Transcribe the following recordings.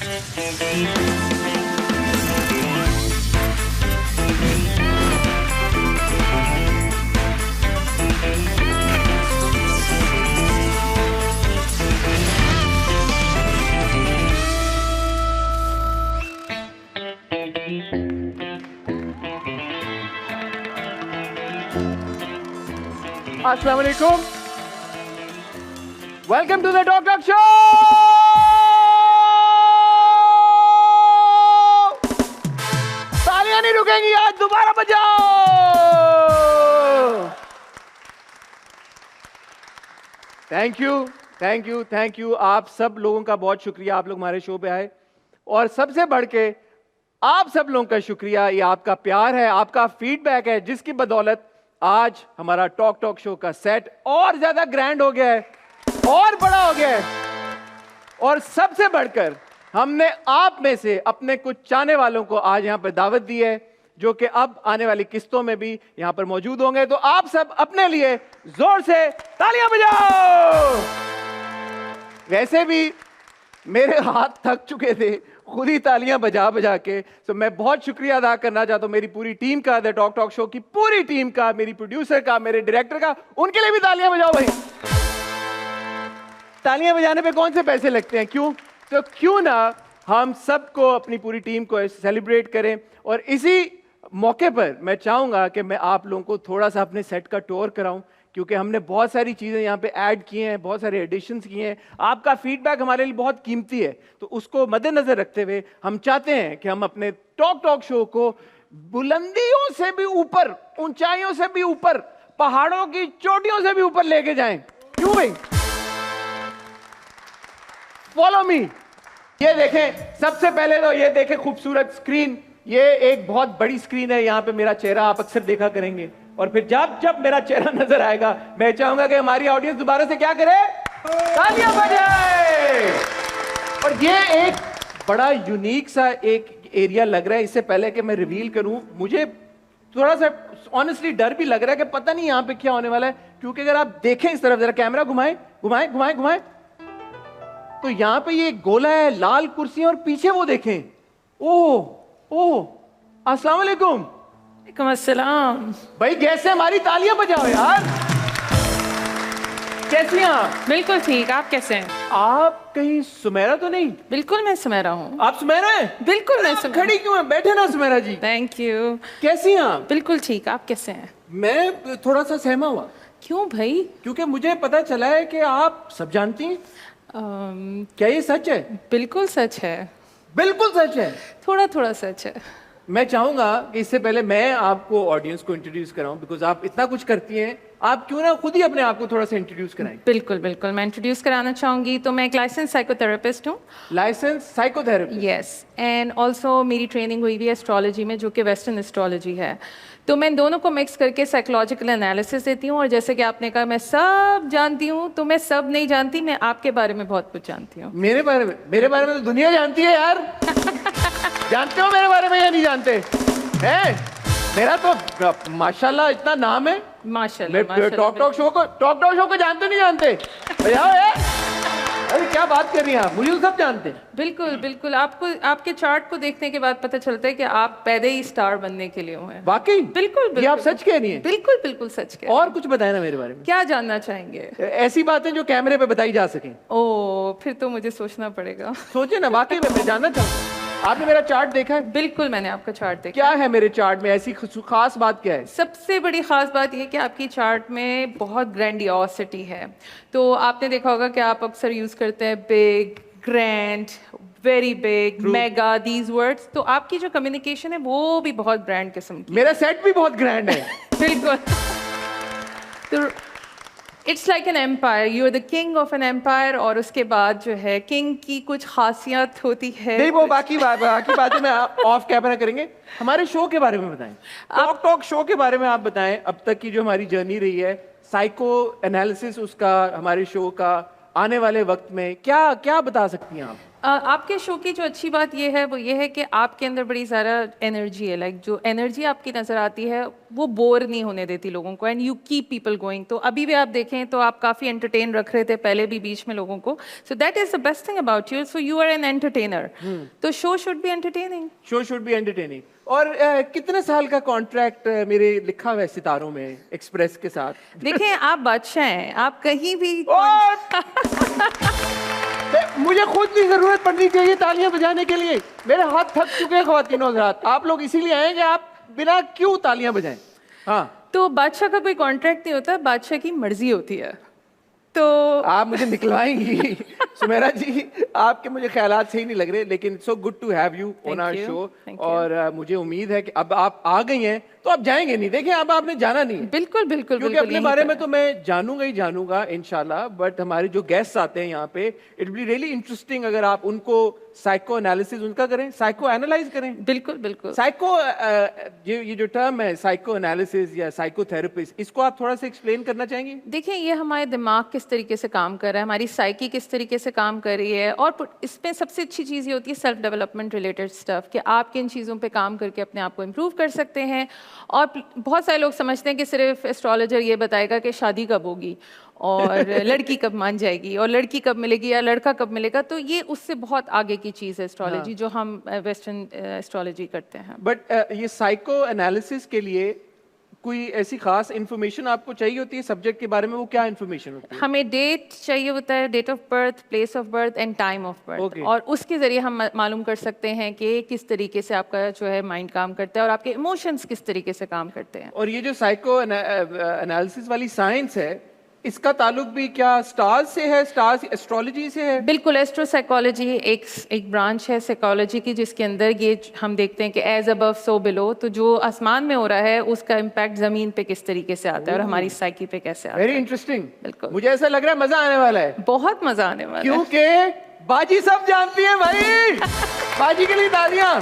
अस्सलाम वालेकुम, welcome to the talk talk show. तालियां नहीं रुकेंगी, आज दोबारा बजाओ। Thank you, thank you, thank you. आप सब लोगों का बहुत शुक्रिया, आप लोग हमारे शो पे आए। और सबसे बढ़ के आप सब लोगों का शुक्रिया, ये आपका प्यार है, आपका फीडबैक है, जिसकी बदौलत आज हमारा टॉक टॉक शो का सेट और ज्यादा ग्रैंड हो गया है और बड़ा हो गया है। और सबसे बढ़कर हमने आप में से अपने कुछ चाहने वालों को आज यहां पर दावत दी है, जो कि अब आने वाली किस्तों में भी यहां पर मौजूद होंगे। तो आप सब अपने लिए जोर से तालियां बजाओ। वैसे भी मेरे हाथ थक चुके थे खुद ही तालियां बजा बजा के। तो मैं बहुत शुक्रिया अदा करना चाहता हूं मेरी पूरी टीम का, द टॉक टॉक शो की पूरी टीम का, मेरी प्रोड्यूसर का, मेरे डायरेक्टर का। उनके लिए भी तालियां बजाओ भाई। तालियां बजाने पे कौन से पैसे लगते हैं? क्यों? तो क्यों ना हम सबको, अपनी पूरी टीम को सेलिब्रेट करें। और इसी मौके पर मैं चाहूंगा कि मैं आप लोगों को थोड़ा सा अपने सेट का टूर कराऊं, क्योंकि हमने बहुत सारी चीज़ें यहाँ पे ऐड की हैं, बहुत सारे एडिशंस किए हैं। आपका फीडबैक हमारे लिए बहुत कीमती है, तो उसको मद्देनजर रखते हुए हम चाहते हैं कि हम अपने टॉक टॉक शो को बुलंदियों से भी ऊपर, ऊंचाइयों से भी ऊपर, पहाड़ों की चोटियों से भी ऊपर लेके जाएं। क्यों भाई? Follow me. ये देखें, सबसे पहले तो ये देखें खूबसूरत स्क्रीन। ये एक बहुत बड़ी स्क्रीन है, यहाँ पे मेरा चेहरा आप अक्सर देखा करेंगे। और फिर जब जब मेरा चेहरा नजर आएगा, मैं चाहूंगा कि हमारी ऑडियंस दोबारा से क्या करे, तालियां बजाए। और ये एक बड़ा यूनिक सा एक एरिया लग रहा है। इससे पहले कि मैं रिवील करूं, मुझे थोड़ा सा ऑनेस्टली डर भी लग रहा है कि पता नहीं यहाँ पे क्या होने वाला है। क्योंकि अगर आप देखें इस तरफ, जरा कैमरा घुमाएं घुमाएं घुमाएं घुमाएं, तो यहाँ पे ये गोला है, लाल कुर्सी, और पीछे वो देखें, ओह ओह, अस्सलाम वालेकुम। अस्सलाम। भाई कैसे हमारी तालियां बजाओ यार। कैसी हैं आप? बिल्कुल ठीक, आप कैसे हैं? आप कहीं सुमेरा तो नहीं? बिल्कुल मैं सुमेरा हूँ। आप सुमेरा हैं? बिल्कुल मैं सुमेरा। खड़ी क्यों है? बैठे ना सुमेरा जी। Thank you. कैसी हैं आप? बिल्कुल ठीक, आप कैसे हैं? मैं थोड़ा सा सहमा हुआ। क्यों भाई? क्योंकि मुझे पता चला है कि आप सब जानती हैं। क्या ये सच है? बिल्कुल सच है। बिल्कुल सच है। थोड़ा थोड़ा सच है। मैं चाहूंगा कि इससे पहले मैं आपको ऑडियंस को इंट्रोड्यूस कराऊं, बिकॉज आप इतना कुछ करती हैं, आप क्यों ना खुद ही अपने आप को थोड़ा सा इंट्रोड्यूस कराएं। बिल्कुल बिल्कुल, मैं इंट्रोड्यूस कराना चाहूँगी। तो मैं एक लाइसेंस साइकोथेरेपिस्ट हूँ। License psychotherapist? Yes, and also मेरी ट्रेनिंग हुई हुई है एस्ट्रोलॉजी में, जो कि वेस्टर्न एस्ट्रोलॉजी है। तो मैं दोनों को मिक्स करके साइकोलॉजिकल एनालिसिस देती हूँ। और जैसे कि आपने कहा मैं सब जानती हूँ, तो मैं सब नहीं जानती, मैं आपके बारे में बहुत कुछ जानती हूँ। मेरे बारे में? मेरे बारे में तो दुनिया जानती है यार। जानते हो मेरे बारे में या नहीं जानते हैं? मेरा तो माशाल्लाह इतना नाम है। माशाल्लाह। टॉक टॉक शो को जानते नहीं जानते? बजाओ यार। अरे क्या बात कर रही हैं आप, मुझे तो सब जानते हैं। बिल्कुल बिल्कुल, आपको आपके चार्ट को देखने के बाद पता चलता है कि आप पैदे ही स्टार बनने के लिए हुए हैं। वाकई? बिल्कुल बिल्कुल। ये आप सच कह रही हैं? बिल्कुल बिल्कुल सच कह। और कुछ बताएं ना मेरे बारे में। क्या जानना चाहेंगे? ऐसी बातें जो कैमरे पे बताई जा सकें। ओ, फिर तो मुझे सोचना पड़ेगा। सोचे ना, वाकई में मैं जानना चाहूँ। आपने मेरा चार्ट देखा है? बिल्कुल, मैंने आपका चार्ट देखा। क्या है मेरे चार्ट में? ऐसी खास बात क्या है? सबसे बड़ी खास बात यह कि आपकी चार्ट में बहुत ग्रैंडियोसिटी है। तो आपने देखा होगा कि आप अक्सर यूज करते हैं big, grand, very big, mega, these words. तो आपकी जो कम्युनिकेशन है वो भी बहुत ग्रैंड किस्म की। मेरा सेट भी बहुत ग्रैंड है। बिल्कुल। तो it's like an empire, you are the king of an empire. और उसके बाद जो है किंग की कुछ खासियत होती है। नहीं, वो बाकी बातें मैं ऑफ कैमरा करेंगे। हमारे शो के बारे में बताएं, टॉक टॉक शो के बारे में आप बताएं। अब तक की जो हमारी जर्नी रही है, साइको एनालिसिस उसका, हमारे शो का, आने वाले वक्त में क्या क्या बता सकती हैं आप? आपके शो की जो अच्छी बात ये है वो ये है कि आपके अंदर बड़ी सारा एनर्जी है, लाइक जो एनर्जी आपकी नज़र आती है वो बोर नहीं होने देती लोगों को, and you keep people going. तो अभी भी आप देखें तो आप काफ़ी एंटरटेन रख रहे थे पहले भी बीच में लोगों को, so that is the best thing about you, so you are an entertainer. तो show should be entertaining. Show should be entertaining. और कितने साल का कॉन्ट्रैक्ट मेरे लिखा हुआ है सितारों में एक्सप्रेस के साथ? देखें आप बादशाह हैं, आप कहीं भी मुझे खुद भी जरूरत पड़नी चाहिए तालियां बजाने के लिए, मेरे हाथ थक चुके हैं ख्वातीनो हज़रात। आप लोग इसीलिए आए कि आप बिना क्यों तालियां बजाएं। हाँ, तो बादशाह का कोई कॉन्ट्रैक्ट नहीं होता, बादशाह की मर्जी होती है। तो आप मुझे निकलवाएंगी सुमेरा जी, आपके मुझे ख्यालात सही नहीं लग रहे, लेकिन so good to have you on our show. और मुझे उम्मीद है कि अब आप आ गई हैं तो आप जाएंगे नहीं। देखिए अब आपने जाना नहीं है। बिल्कुल बिल्कुल क्योंकि बिल्कुल अपने बारे में तो मैं जानूंगा ही जानूंगा इंशाल्लाह, बट हमारे जो गेस्ट आते हैं यहाँ पे, इट बी रियली इंटरेस्टिंग अगर आप उनको साइको एनालिसिस उनका करें, साइको एनालाइज करें। बिल्कुल बिल्कुल। साइको ये जो टर्म है साइको एनालिसिस या साइको थेरेपिस्ट, इसको आप थोड़ा सा एक्सप्लेन करना चाहेंगे? देखिए ये हमारे दिमाग किस तरीके से काम कर रहा है, हमारी साइकी किस तरीके से काम कर रही है, और इसमें सबसे अच्छी चीज़ ये होती है सेल्फ डेवलपमेंट रिलेटेड स्टफ, कि आप किन चीज़ों पे काम करके अपने आप को इम्प्रूव कर सकते हैं। और बहुत सारे लोग समझते हैं कि सिर्फ एस्ट्रोलॉजर ये बताएगा कि शादी कब होगी और लड़की कब मान जाएगी और लड़की कब मिलेगी या लड़का कब मिलेगा, तो ये उससे बहुत आगे की चीज़ है एस्ट्रोलॉजी, जो हम वेस्टर्न एस्ट्रोलॉजी करते हैं। बट ये साइको एनालिसिस के लिए कोई ऐसी खास इन्फॉर्मेशन आपको चाहिए होती है सब्जेक्ट के बारे में? वो क्या इन्फॉर्मेशन होती है? हमें डेट चाहिए होता है, date of birth, place of birth and time of birth, और उसके जरिए हम मालूम कर सकते हैं कि किस तरीके से आपका जो है माइंड काम करता है और आपके इमोशंस किस तरीके से काम करते हैं। और ये जो साइको एनालिसिस वाली साइंस है, इसका ताल्लुक भी क्या स्टार्स से है, स्टार्स एस्ट्रोलॉजी से है? बिल्कुल, एस्ट्रो साइकोलॉजी एक ब्रांच है साइकोलॉजी की, जिसके अंदर ये हम देखते हैं कि एज अबव सो बिलो, तो जो आसमान में हो रहा है उसका इम्पैक्ट जमीन पे किस तरीके से आता है और हमारी साइकी पे कैसे आता है। Very interesting. बिल्कुल, मुझे ऐसा लग रहा है मजा आने वाला है। बहुत मजा आने वाला है, क्योंकि बाजी सब जानती है भाई। बाजी के लिए तालियां।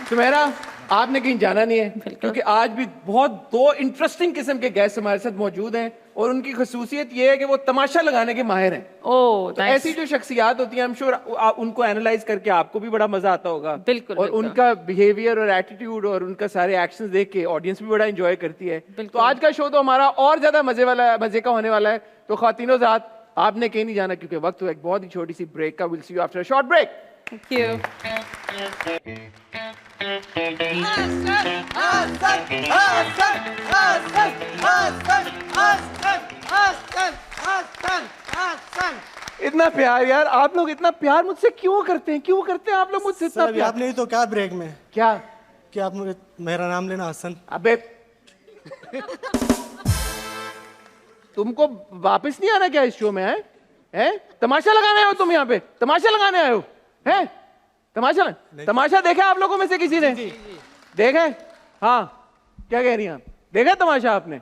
सुमेरा, आपने कहीं जाना नहीं है, क्योंकि आज भी बहुत दो इंटरेस्टिंग किस्म के गेस्ट हमारे साथ मौजूद हैं, और उनकी खसूसियत ये है कि वो तमाशा लगाने के माहिर हैं। ओह, तो ऐसी जो शख्सियात होती हैं, आई एम श्योर उनको एनालाइज करके आपको भी बड़ा मजा आता होगा। बिल्कुल, और उनका बिहेवियर और एटीट्यूड और उनका सारे एक्शंस देख के ऑडियंस भी बड़ा एंजॉय करती है। तो आज का शो तो हमारा और ज्यादा मजे का होने वाला है। तो ख्वातीनो ज़ात, आपने कहीं नहीं जाना, क्योंकि वक्त एक बहुत ही छोटी सी ब्रेक का। Will see you after a short break. Thank you. इतना प्यार यार, आप लोग इतना प्यार मुझसे क्यों करते हैं? क्यों करते हैं आप लोग मुझसे इतना प्यार? आपने तो क्या ब्रेक में क्या क्या आप मुझे मेरा नाम लेना हसन? अबे तुमको वापस नहीं आना क्या इस शो में? है तमाशा लगाने आए हो तुम? यहाँ पे तमाशा लगाने आए हो? है तमाशा देखा आप लोगों में से किसी ने? देखा? हाँ, क्या कह रही हैं आप? देखा तमाशा आपने?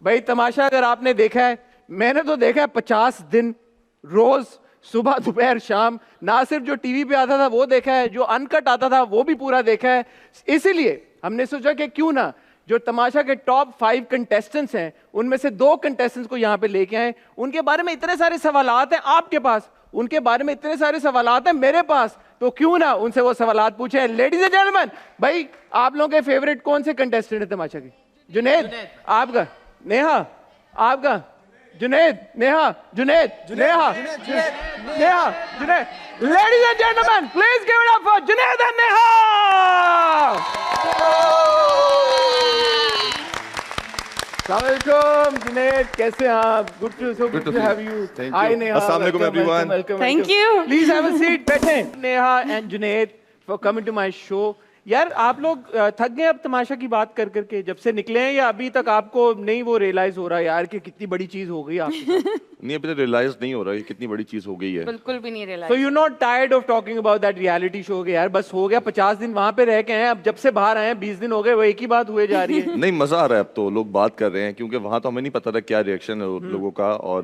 भाई तमाशा अगर आपने देखा है, मैंने तो देखा है 50 दिन रोज, सुबह दोपहर शाम। ना सिर्फ जो टीवी पे आता था वो देखा है, जो अनकट आता था वो भी पूरा देखा है। इसीलिए हमने सोचा कि क्यों ना जो तमाशा के टॉप 5 कंटेस्टेंट्स हैं, उनमें से 2 कंटेस्टेंट्स को यहाँ पे लेके आए। उनके बारे में इतने सारे सवालात हैं आपके पास, उनके बारे में इतने सारे सवालात हैं मेरे पास, तो क्यों ना उनसे वो सवालात पूछे। लेडीज एंड जेंटलमैन, भाई आप लोगों के फेवरेट कौन से कंटेस्टेंट है तमाशा के? जुनैद आपका, नेहा आपका, Junaid, Neha, Junaid, Neha, Neha, Junaid. Ladies and gentleman, please give it up for Junaid and Neha. Assalamualaikum, Junaid, कैसे हैं आप? Good to have you. Thank Hi you. Neha. Assalamualaikum everyone. Welcome. Thank you. Please have a seat. बैठे। Neha and Junaid for coming to my show. यार आप लोग थक गए अब तमाशा की बात कर करके, जब से निकले हैं, या अभी तक आपको नहीं वो रियलाइज हो रहा है यार कि कितनी बड़ी चीज हो गई आपके साथ? नहीं, अभी तक रियलाइज नहीं हो रहा है कितनी बड़ी चीज हो गई है। बिल्कुल भी नहीं realise. So you're not tired of talking about that reality show? यार बस हो गया, 50 दिन वहां पे रह के हैं, अब जब से बाहर आए 20 दिन हो गए, वो एक ही बात हुए जा रही है। नहीं, मजा आ रहा है अब तो, लोग बात कर रहे हैं, क्योंकि वहां तो हमें नहीं पता था क्या रिएक्शन है लोगों का, और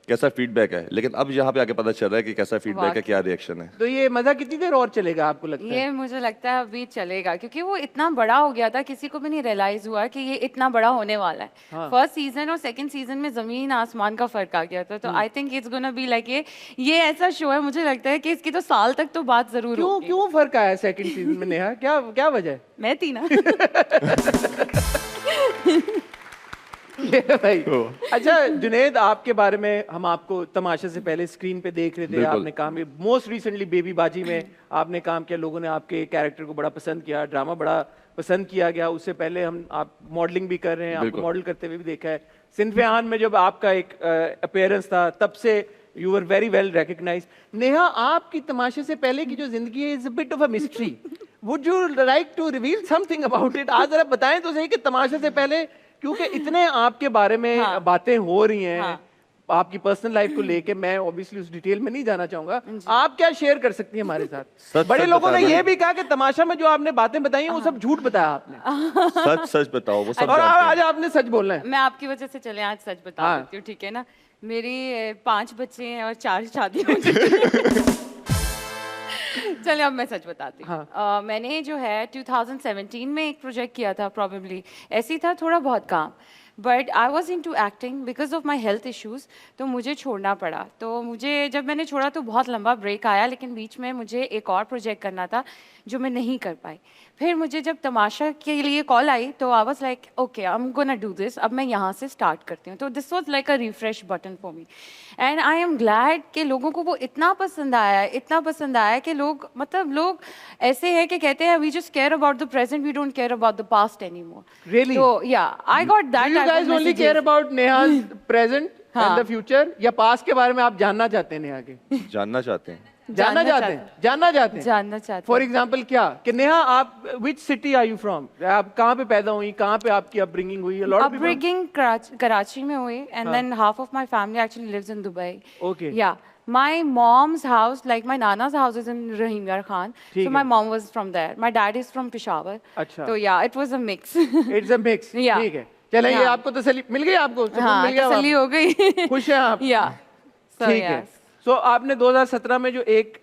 कैसा फीडबैक है, लेकिन अब यहाँ पे आके पता चल रहा है कि कैसा फीडबैक है, क्या रिएक्शन है। तो ये मजा कितनी देर और चलेगा आपको लगता है? ये मुझे लगता है अभी चलेगा, क्योंकि वो इतना बड़ा हो गया था, किसी को भी नहीं रियलाइज हुआ कि ये इतना बड़ा होने वाला है। फर्स्ट सीजन और सेकंड सीजन में जमीन आसमान का फर्क आ गया था। तो I think it's gonna be like ये ऐसा शो है, मुझे लगता है कि इसकी तो साल तक तो बात जरूर क्यों होगी। क्यों फर्क आया सेकंड सीजन में नेहा? क्या क्या वजह है? मैं थी ना। भाई अच्छा जुनेद, आपके बारे में हम आपको तमाशा से पहले स्क्रीन पे देख रहे थे। बिल्कुल। आपने काम मोस्ट रिसेंटली बेबी बाजी में आपने काम किया, लोगों ने आपके कैरेक्टर को बड़ा पसंद किया, ड्रामा बड़ा पसंद किया गया। उससे पहले हम आप मॉडलिंग भी कर रहे हैं, आपको बिल्कुल। मॉडल करते हुए भी देखा है। सिनफे आन में जब आपका एक अपीयरेंस था, तब से you were very well recognise. Neha, आपकी तमाशे से पहले की जो जिंदगी है is a bit of a mystery. Would you like to reveal something about it? आज जरा बताएं तो सही कि तमाशे से पहले, क्योंकि इतने आपके बारे में बातें हो रही हैं आपकी पर्सनल लाइफ को लेके, मैं ऑब्वियसली उस डिटेल में नहीं जाना चाहूंगा। आप क्या शेयर कर सकती हैं हमारे साथ? सच बड़े सच लोगों ने बता ये भी कहा कि तमाशा में जो आपने बातें बताई हैं वो सब झूठ बताया आपने, सच सच बताओ, वो सब और जानते हैं। आज आपने सच बोलना है। मैं आपकी वजह से चले आज सच बता देती हूँ, ठीक है ना। मेरी 5 बच्चे हैं और 4 शादी हो चुकी। चलिए अब मैं सच बताती हूँ। मैंने जो है 2017 में एक प्रोजेक्ट किया था, प्रॉबेबली ऐसे ही था, थोड़ा बहुत काम, but I was into acting because of my health issues, तो मुझे छोड़ना पड़ा। तो मुझे जब मैंने छोड़ा तो बहुत लंबा ब्रेक आया, लेकिन बीच में मुझे एक और प्रोजेक्ट करना था जो मैं नहीं कर पाई। फिर मुझे जब तमाशा के लिए कॉल आई तो I was like okay, I am gonna do this, अब मैं यहाँ से स्टार्ट करती हूँ। तो this was like a refresh button for me and I am glad कि लोगों को वो इतना पसंद आया, इतना पसंद आया कि लोग लोग ऐसे हैं कि कहते हैं we just care about the present, we don't care about the past anymore. Really? तो yeah I got that. Do you guys only care about Neha's present and the future, या पास्ट के बारे में आप जानना चाहते हैं नेहा के? जानना चाहते हैं। जानना चाहते हैं, जानना चाहते हैं, जानना चाहते फॉर एग्जाम्पल क्या कि नेहा आप which city are you from? आप कहाँ पे पैदा हुई, कहाँ पे आपकी अपब्रिंगिंग हुई? अपब्रिंगिंग कराची में हुई and then half of my family actually lives in Dubai. Okay. Yeah my mom's house, like my nana's house is in Rahim Yar Khan, so my mom was from there, my dad is from Peshawar. अच्छा। तो yeah, it was a mix. It's a mix. Yeah. ठीक है, चलें, ये Yeah. आपको तसल्ली मिल गई, आपको सुकून हाँ, मिल गया, तसल्ली हो गई। खुश हैं आप? Yeah. So ठीक है। yes. सो आपने 2017 में जो एक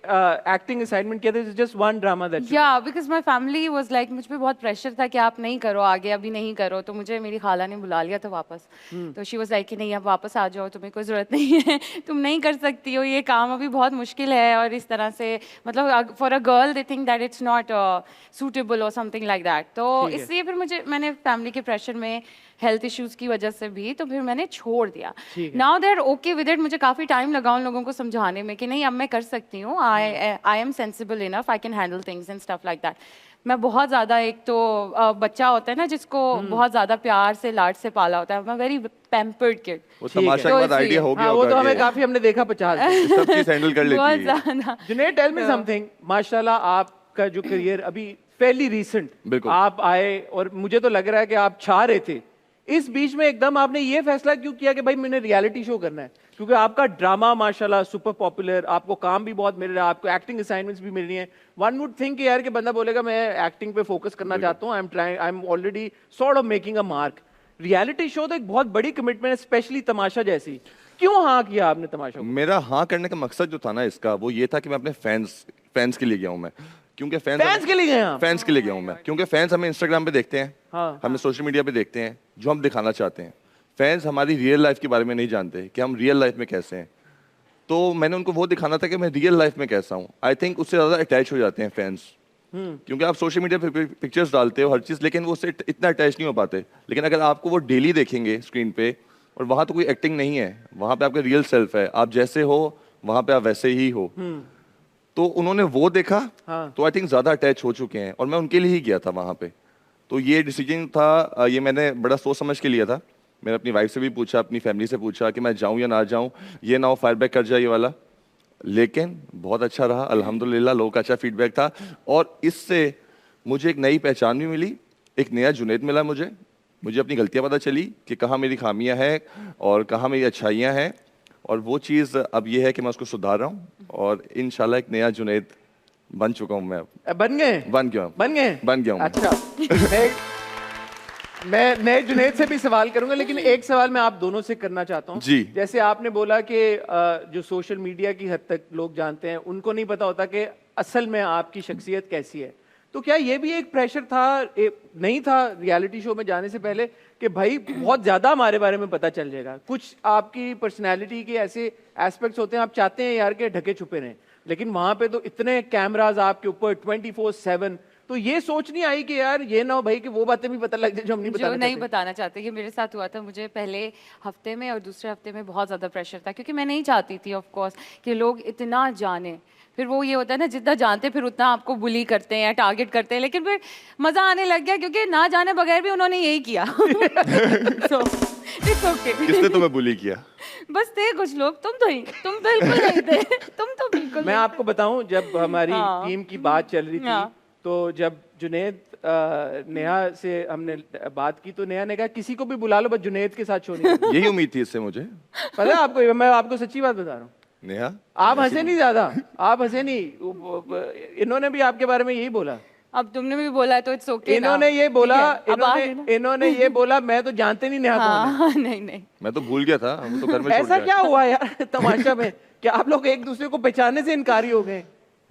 एक्टिंग असाइनमेंट किया था, just one drama that? Yeah, because my family was like, मुझ पे बहुत प्रेशर था कि आप नहीं करो आगे, अभी नहीं करो। तो मुझे मेरी खाला ने बुला लिया था वापस। तो शी वाज लाइक कि नहीं, अब वापस आ जाओ, तुम्हें कोई ज़रूरत नहीं है, तुम नहीं कर सकती हो, ये काम अभी बहुत मुश्किल है। और इस तरह से मतलब for a girl they think that it's not suitable और समथिंग लाइक दैट। तो इसलिए फिर मैंने फैमिली के प्रेशर में, हेल्थ इश्यूज की वजह से भी, तो फिर मैंने छोड़ दिया। Now they are okay with it. मुझे काफ़ी टाइम लगा उन लोगों को समझाने में कि नहीं, अब मैं कर सकती हूँ, I am sensible enough, I can handle things and stuff like that. मैं बहुत ज़्यादा, एक तो बच्चा होता है ना जिसको बहुत ज़्यादा प्यार से, लाड से पाला होता है, मैं वेरी पैम्पर्ड किड। वो तमाशा के बाद आइडिया हो गया वो तो होगा हमें कि काफी हमने देखा 50 सब चीज हैंडल कर बहुत लेती है। ज़्यादा। Junaid, tell me something. माशाल्लाह आपका जो करियर अभी फेयरली रीसेंट, बिल्कुल। आप आए और मुझे तो लग रहा है कि आप छा रहे थे। इस बीच में एकदम आपने ये फैसला क्यों किया कि भाई मैंने रियलिटी शो करना है? क्योंकि आपका ड्रामा माशाल्लाह सुपर पॉपुलर, आपको काम भी बहुत मिल रहा है, आपको एक्टिंग असाइनमेंट्स भी मिल रही हैं। वन वुड थिंक यार कि बंदा बोलेगा मैं एक्टिंग पे फोकस करना चाहता हूँ, I am already sort of making a mark. Reality show तो एक बहुत बड़ी कमिटमेंट है, स्पेशली तमाशा जैसी। क्यों हाँ किया आपने तमाशा को? मेरा हाँ करने का मकसद जो था ना इसका, वो ये था कि मैं अपने फैंस के लिए गया हूँ मैं, क्योंकि फैंस के लिए गए आप? फैंस के लिए गया हूँ मैं, क्योंकि फैंस हमें इंस्टाग्राम पे देखते हैं, हमें सोशल मीडिया पे देखते हैं जो हम दिखाना चाहते हैं। फैंस हमारी रियल लाइफ के बारे में नहीं जानते कि हम रियल लाइफ में कैसे हैं। तो मैंने उनको वो दिखाना था कि मैं रियल लाइफ में कैसा हूँ। आई थिंक उससे ज़्यादा अटैच हो जाते हैं फैंस, क्योंकि आप सोशल मीडिया पे पिक्चर्स डालते हो हर चीज़, लेकिन वो उससे इतना अटैच नहीं हो पाते। लेकिन अगर आपको वो डेली देखेंगे स्क्रीन पे, और वहाँ तो कोई एक्टिंग नहीं है, वहाँ पे आपका रियल सेल्फ है, आप जैसे हो वहाँ पे आप वैसे ही हो। तो उन्होंने वो देखा, तो आई थिंक ज़्यादा अटैच हो चुके हैं, और मैं उनके लिए ही गया था वहाँ पे। तो ये डिसीजन था, ये मैंने बड़ा सोच समझ के लिया था। मैंने अपनी वाइफ से भी पूछा, अपनी फैमिली से पूछा कि मैं जाऊँ या ना जाऊँ, ये ना हो फायर बैक कर जाए ये वाला। लेकिन बहुत अच्छा रहा अल्हम्दुलिल्लाह, लोगों का अच्छा फीडबैक था, और इससे मुझे एक नई पहचान भी मिली, एक नया जुनैद मिला मुझे अपनी गलतियाँ पता चली कि कहाँ मेरी खामियाँ हैं और कहाँ मेरी अच्छाइयाँ हैं, और वो चीज़ अब ये है कि मैं उसको सुधार रहा हूँ, और इंशाल्लाह एक नया जुनैद बन चुका हूँ मैं। अब बन गए? बन गया हूँ मैं। अच्छा मैं नए जुनैद से भी सवाल करूंगा, लेकिन एक सवाल मैं आप दोनों से करना चाहता हूँ। जी। जैसे आपने बोला कि जो सोशल मीडिया की हद तक लोग जानते हैं, उनको नहीं पता होता कि असल में आपकी शख्सियत कैसी है। तो क्या ये भी एक प्रेशर था, नहीं था रियलिटी शो में जाने से पहले, कि भाई बहुत ज़्यादा हमारे बारे में पता चल जाएगा? कुछ आपकी पर्सनैलिटी के ऐसे एस्पेक्ट्स होते हैं, आप चाहते हैं यार के ढके छुपे रहें, लेकिन वहाँ पे तो इतने कैमराज आपके ऊपर 24/7, तो ये सोच नहीं आई कि यार ये ना हो भाई कि वो बातें भी पता लग जाए जो हम नहीं बताना चाहते। कि मेरे साथ हुआ था, मुझे पहले हफ्ते में और दूसरे हफ्ते में बहुत ज़्यादा प्रेशर था, क्योंकि मैं नहीं चाहती थी ऑफ कोर्स कि लोग इतना जाने। फिर वो ये होता है ना, जितना जानते फिर उतना आपको बुली करते हैं, टारगेट करते हैं, लेकिन फिर मज़ा आने लग गया, क्योंकि ना जाने बगैर भी उन्होंने यही किया। So, it's okay. किसने तुम्हें बुली किया? बस थे कुछ लोग, तुम बिल्कुल नहीं थे, तुम तो बिल्कुल मैं आपको बताऊं, जब हमारी टीम की बात चल रही थी, तो जब जुनैद नेहा से हमने बात की, तो नेहा ने कहा किसी को भी बुला लो, बस जुनैद के साथ शो नहीं करना। यही उम्मीद थी इससे मुझे। पता है आपको, मैं आपको सच्ची बात बता रहा हूँ। नेहा, आप हंसे नहीं ज्यादा, आप हंसे नहीं, इन्होंने भी आपके बारे में यही बोला। अब तुमने भी बोला तो इट्स ओके। इन्होंने ये बोला, इन्होंने ये बोला, मैं तो जानते नहीं नेहा कौन है। नहीं, मैं तो भूल गया था, हम तो घर में ऐसा क्या हुआ यार तमाशा में, क्या आप लोग एक दूसरे को पहचानने से इनकारी हो गए?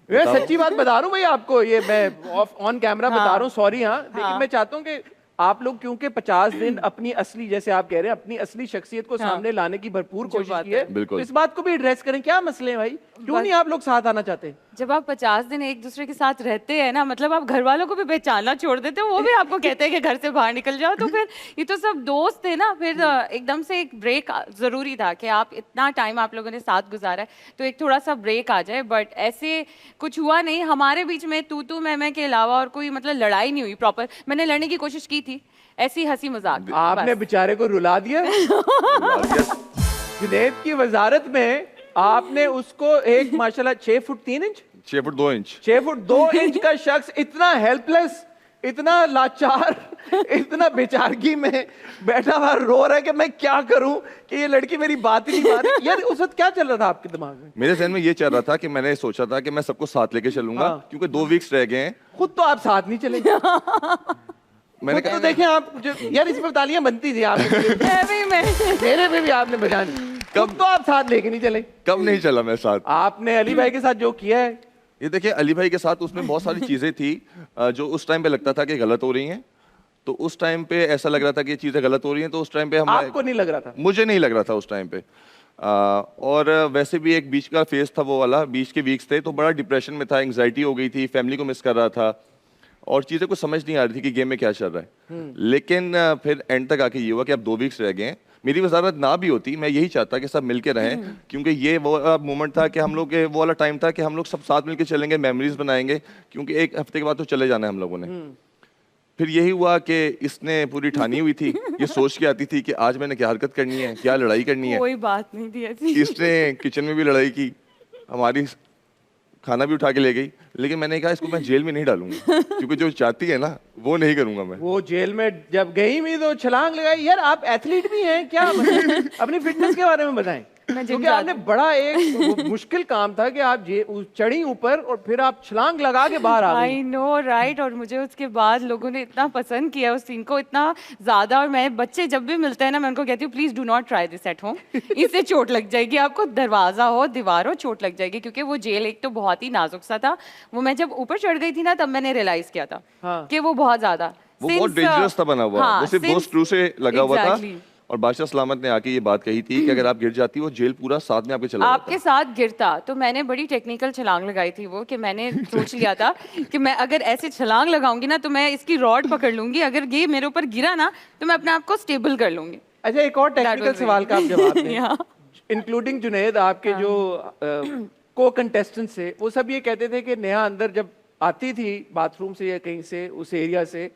मैं सच्ची बात बता रहा हूँ भाई आपको, ये मैं ऑन कैमरा बता रहा हूँ, सॉरी। हाँ, लेकिन मैं चाहता हूँ कि आप लोग, क्योंकि 50 दिन अपनी असली, जैसे आप कह रहे हैं, अपनी असली शख्सियत को सामने लाने की भरपूर कोशिश की है, तो इस बात को भी एड्रेस करें। क्या मसले हैं भाई, क्यों नहीं आप लोग साथ आना चाहते? जब आप 50 दिन एक दूसरे के साथ रहते हैं ना, मतलब आप घर वालों को भी पहचानना छोड़ देते हो, वो भी आपको कहते हैं कि घर से बाहर निकल जाओ। तो फिर ये तो सब दोस्त थे ना, फिर एकदम से एक ब्रेक जरूरी था कि आप इतना टाइम आप लोगों ने साथ गुजारा है, तो एक थोड़ा सा ब्रेक आ जाए। बट ऐसे कुछ हुआ नहीं हमारे बीच में, तू मैं के अलावा और कोई मतलब लड़ाई नहीं हुई प्रॉपर। मैंने लड़ने की कोशिश की थी, ऐसी हंसी मजाक। आपने बेचारे को रुला दिया। जुनैद की वजारत में आपने उसको एक माशाल्लाह 6 foot 3 inch 6 foot 2 inch 6 foot 2 inch का शख्स, इतना हेल्पलेस, इतना लाचार, इतना बेचारगी में बैठा हुआ रो रहा है कि मैं क्या करूं कि ये लड़की मेरी बात ही नहीं मान रही। यार उस वक्त क्या चल रहा था आपके दिमाग में? मेरे जहन में ये चल रहा था कि मैंने सोचा था कि मैं सबको साथ लेके चलूंगा, क्योंकि 2 वीक्स रह गए हैं। खुद तो आप साथ नहीं चले। मैंने कहा तो देखें आप यार, इसमें तालियां बनती थी आप मेरे में भी आपने बजानी। कब तो आप साथ लेके नहीं चले? कब नहीं चला मैं साथ? आपने अली भाई के साथ जो किया है, ये देखिए, अली भाई के साथ उसमें बहुत सारी चीजें थी जो उस टाइम पे लगता था कि गलत हो रही हैं। तो उस टाइम पे ऐसा लग रहा था कि ये चीजें गलत हो रही हैं, तो उस टाइम पे हम, आपको नहीं लग रहा था? मुझे नहीं लग रहा था उस टाइम पे। और वैसे भी एक बीच का फेज था, वो वाला बीच के वीक्स थे, तो बड़ा डिप्रेशन में था, एंग्जाइटी हो गई थी, फैमिली को मिस कर रहा था, और चीज़ें कुछ समझ नहीं आ रही थी कि गेम में क्या चल रहा है। लेकिन फिर एंड तक आके ये हुआ कि अब 2 वीक्स रह गए हैं। मेरी वजारत ना भी होती, मैं यही चाहता कि सब मिलके रहें, क्योंकि ये वो मोमेंट था कि हम लोग, वो वाला टाइम था कि हम लोग सब साथ मिलके चलेंगे, मेमोरीज बनाएंगे, क्योंकि 1 हफ्ते के बाद तो चले जाना है हम लोगों ने। फिर यही हुआ कि इसने पूरी ठानी हुई थी, ये सोच के आती थी कि आज मैंने क्या हरकत करनी है, क्या लड़ाई करनी है। कोई बात नहीं थी ऐसी। इसने किचन में भी लड़ाई की, हमारी खाना भी उठा के ले गई, लेकिन मैंने कहा इसको मैं जेल में नहीं डालूंगा, क्योंकि जो चाहती है ना वो नहीं करूंगा मैं। वो जेल में जब गई भी तो छलांग लगाई। यार आप एथलीट भी हैं क्या? मतलब अपनी फिटनेस के बारे में बताएं, क्योंकि आपने बड़ा एक मुश्किल काम था कि आप चढ़ी ऊपर और फिर आप छलांग लगा के बाहर आ गई। I know right. और मुझे उसके बाद लोगों ने इतना पसंद किया उस सीन को, इतना ज्यादा। और मैं, बच्चे जब भी मिलते हैं ना, मैं उनको कहती हूँ please do not try this at home, इससे चोट लग जाएगी आपको, दरवाजा हो दीवार हो चोट लग जाएगी। क्योंकि वो जेल एक तो बहुत ही नाजुक सा था। वो मैं जब ऊपर चढ़ गई थी ना, तब मैंने रियलाइज किया था कि वो बहुत ज्यादा, वो बहुत डेंजरस था बना हुआ। वो सिर्फ 2 स्क्रू से लगा हुआ था। और बादशाह सलामत ने आके ये बात कही थी कि अगर आप गिर जाती हो, जेल पूरा साथ में आपके चला आपके साथ गिरता। तो मैंने बड़ी टेक्निकल छलांग लगाई थी वो, कि मैंने सोच लिया था कि मैं अगर ऐसे छलांग लगाऊंगी ना, तो मैं इसकी रॉड पकड़ लूंगी, अगर ये मेरे ऊपर गिरा ना तो मैं अपने आप को स्टेबल कर लूंगी। अच्छा, एक और टेक्निकल सवाल का आप जवाब दें। इंक्लूडिंग जुनैद, आपके जो को कंटेस्टेंट से, वो सब ये कहते थे कि नेहा अंदर जब आती थी बाथरूम से या कहीं से उस एरिया से,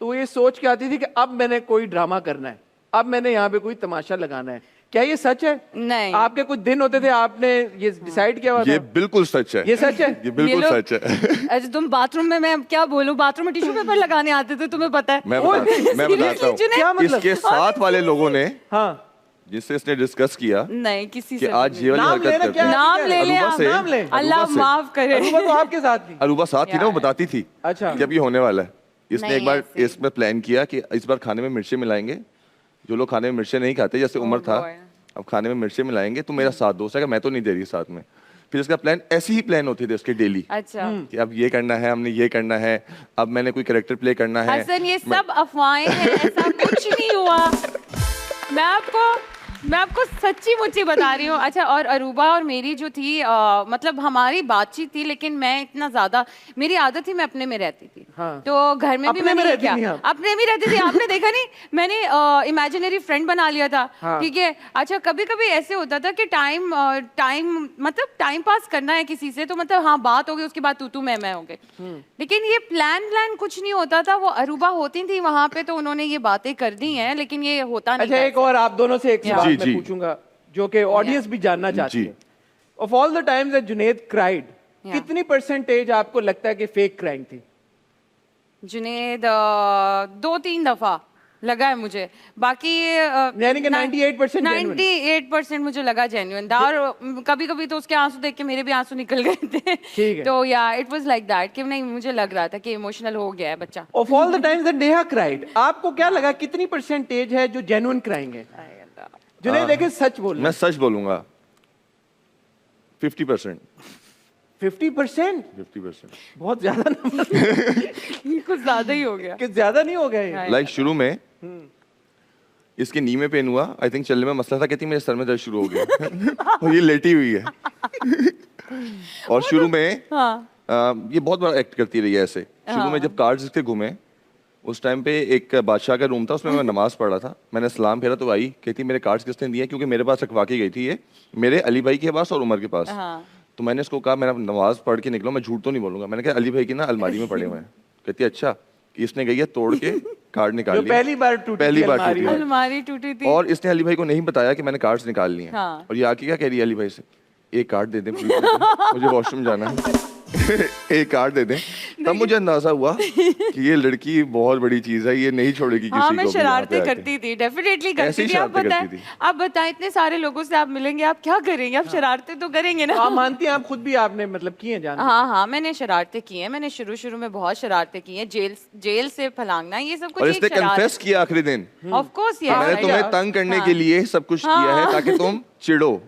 तो वो ये सोच के आती थी कि अब मैंने कोई ड्रामा करना है, अब मैंने यहाँ पे कोई तमाशा लगाना है। क्या ये सच है? नहीं। आपके कुछ दिन होते थे, आपने ये डिसाइड किया हुआ था? ये बिल्कुल सच है। ये सच है? ये बिल्कुल सच है। अच्छा, तुम बाथरूम में, मैं क्या बोलूं, बाथरूम में टिश्यू पेपर लगाने आते थे, तुम्हें पता है? मैं बताता हूँ। क्या मतलब? इसके साथ वाले लोगों ने, हाँ, जिससे इसने डिस्कस किया, नहीं किसी कि से आज ये वाली हरकत करते हैं। नाम ले ले, नाम ले। अल्लाह माफ करे। अरूबा तो आपके साथ थी। अरूबा साथ थी ना, वो बताती थी अच्छा कि अब ये होने वाला है। इसने नहीं एक बार ऐसे। इसमें प्लान किया कि इस बार खाने में मिर्चें मिलाएंगे, जो लोग खाने में मिर्चें नहीं खाते, जैसे उम्र था, boy. अब खाने में मिर्चें मिलाएंगे तो मेरा साथ दोस्त है, मैं तो नहीं दे रही साथ में। फिर इसका प्लान ऐसे ही प्लान होते थे उसके डेली, अच्छा कि अब ये करना है, हमने ये करना है, अब मैंने कोई कैरेक्टर प्ले करना है। हसन, ये सब अफवाहें हैं, ऐसा कुछ नहीं हुआ। मैं आपको सच्ची मुच्ची बता रही हूँ। अच्छा, और अरूबा और मेरी जो थी मतलब हमारी बातचीत थी, लेकिन मैं इतना ज्यादा, मेरी आदत थी मैं अपने में रहती थी। हाँ। तो घर में भी अपने मैंने में ये रहती किया, थी आप? अपने में रहती थी। आपने देखा नहीं, मैंने इमेजिनरी फ्रेंड बना लिया था। हाँ। ठीक है। अच्छा, कभी कभी ऐसे होता था कि टाइम मतलब टाइम पास करना है किसी से, तो मतलब हाँ बात हो गई, उसके बाद तू मैं हो गए। लेकिन ये प्लान कुछ नहीं होता था। वो अरूबा होती थी वहां पे, तो उन्होंने ये बातें कर दी हैं, लेकिन ये होता नहीं अच्छा, था एक और आप दोनों से एक सवाल जी, मैं जी। पूछूंगा जो कि ऑडियंस भी जानना चाहती जी। है। Of all the times that Junaid cried, Yeah. कितनी परसेंटेज आपको लगता है कि फेक क्राइंग थी? जुनेद 2-3 दफा लगा है मुझे, बाकी यानी कि 98% genuine? 98% मुझे लगा जेन्युइन था। और कभी कभी तो उसके आंसू देख के मेरे भी आंसू निकल गए थे। ठीक है। तो या इट वाज लाइक दैट कि नहीं, मुझे लग रहा था कि इमोशनल हो गया है बच्चा। Of all the times that Neha cried, आपको क्या लगा कितनी परसेंटेज है जो जेन्युइन क्राइंग है? जुनैद देखिए, सच बोलना। मैं सच बोलूंगा 50%। 50%? 50%। बहुत ज्यादा नंबर। ये कुछ ज्यादा ही हो गया। कि ज्यादा नहीं हो गए? हाँ। लाइक शुरू में इसके नी में पेन हुआ, आई थिंक चलने में मसला था, कहती मेरे सर में दर्द शुरू हो गया और ये लेटी हुई है। और शुरू में हाँ। ये बहुत बड़ा एक्ट करती रही है ऐसे। शुरू में जब कार्ड्स इसके घूमे, उस टाइम पे एक बादशाह का रूम था, उसमें मैं नमाज पढ़ रहा था, मैंने सलाम फेरा तो आई, कहती मेरे कार्ड्स किसने दिए, क्योंकि मेरे पास रखवा के गई थी ये, मेरे अली भाई के पास और उमर के पास। हाँ। तो मैंने इसको कहा मैं नमाज पढ़ के निकला, मैं झूठ तो नहीं बोलूंगा, मैंने कहा अली भाई की ना अलमारी में पड़े हुए हैं। कहती अच्छा। इसने गई है तोड़ के कार्ड निकाल जो लिए, पहली बार टूटी पहली थी बार अलमारी टूटी में। है। अलमारी टूटी थी। और इसने अली भाई को नहीं बताया कि मैंने कार्ड्स निकाल लिए हैं। हाँ। और ये आके क्या कह रही है अली भाई से, एक कार्ड दे दें प्लीज, मुझे वॉशरूम जाना है। एक कार्ड दे दें। तब मुझे अंदाजा हुआ कि ये लड़की बहुत बड़ी चीज है, ये नहीं छोड़ेगी किसी हाँ, को मैं भी यहाँ पे शरारतें आके। करती थी, डेफिनेटली ऐसे करती ही थी। आप शरारतें बताएं, करती थी। आप बताएं, इतने सारे लोगों से आप मिलेंगे, आप क्या करेंगे? आप शरारतें तो करेंगे तो ना। आप मानती हैं, आप खुद भी आपने मतलब की हैं जान? हाँ हाँ, मैंने शरारतें की हैं। मैंने शुरू में बहुत शरारतें की हैं। जेल से फलांगना, ये सब कुछ और एक इसने शरारत। कन्फेस किया आखिरी दिन, ऑफ कोर्स कि मैंने तुम्हें तंग करने के लिए सब कुछ किया है ताकि तुम चिढ़ो,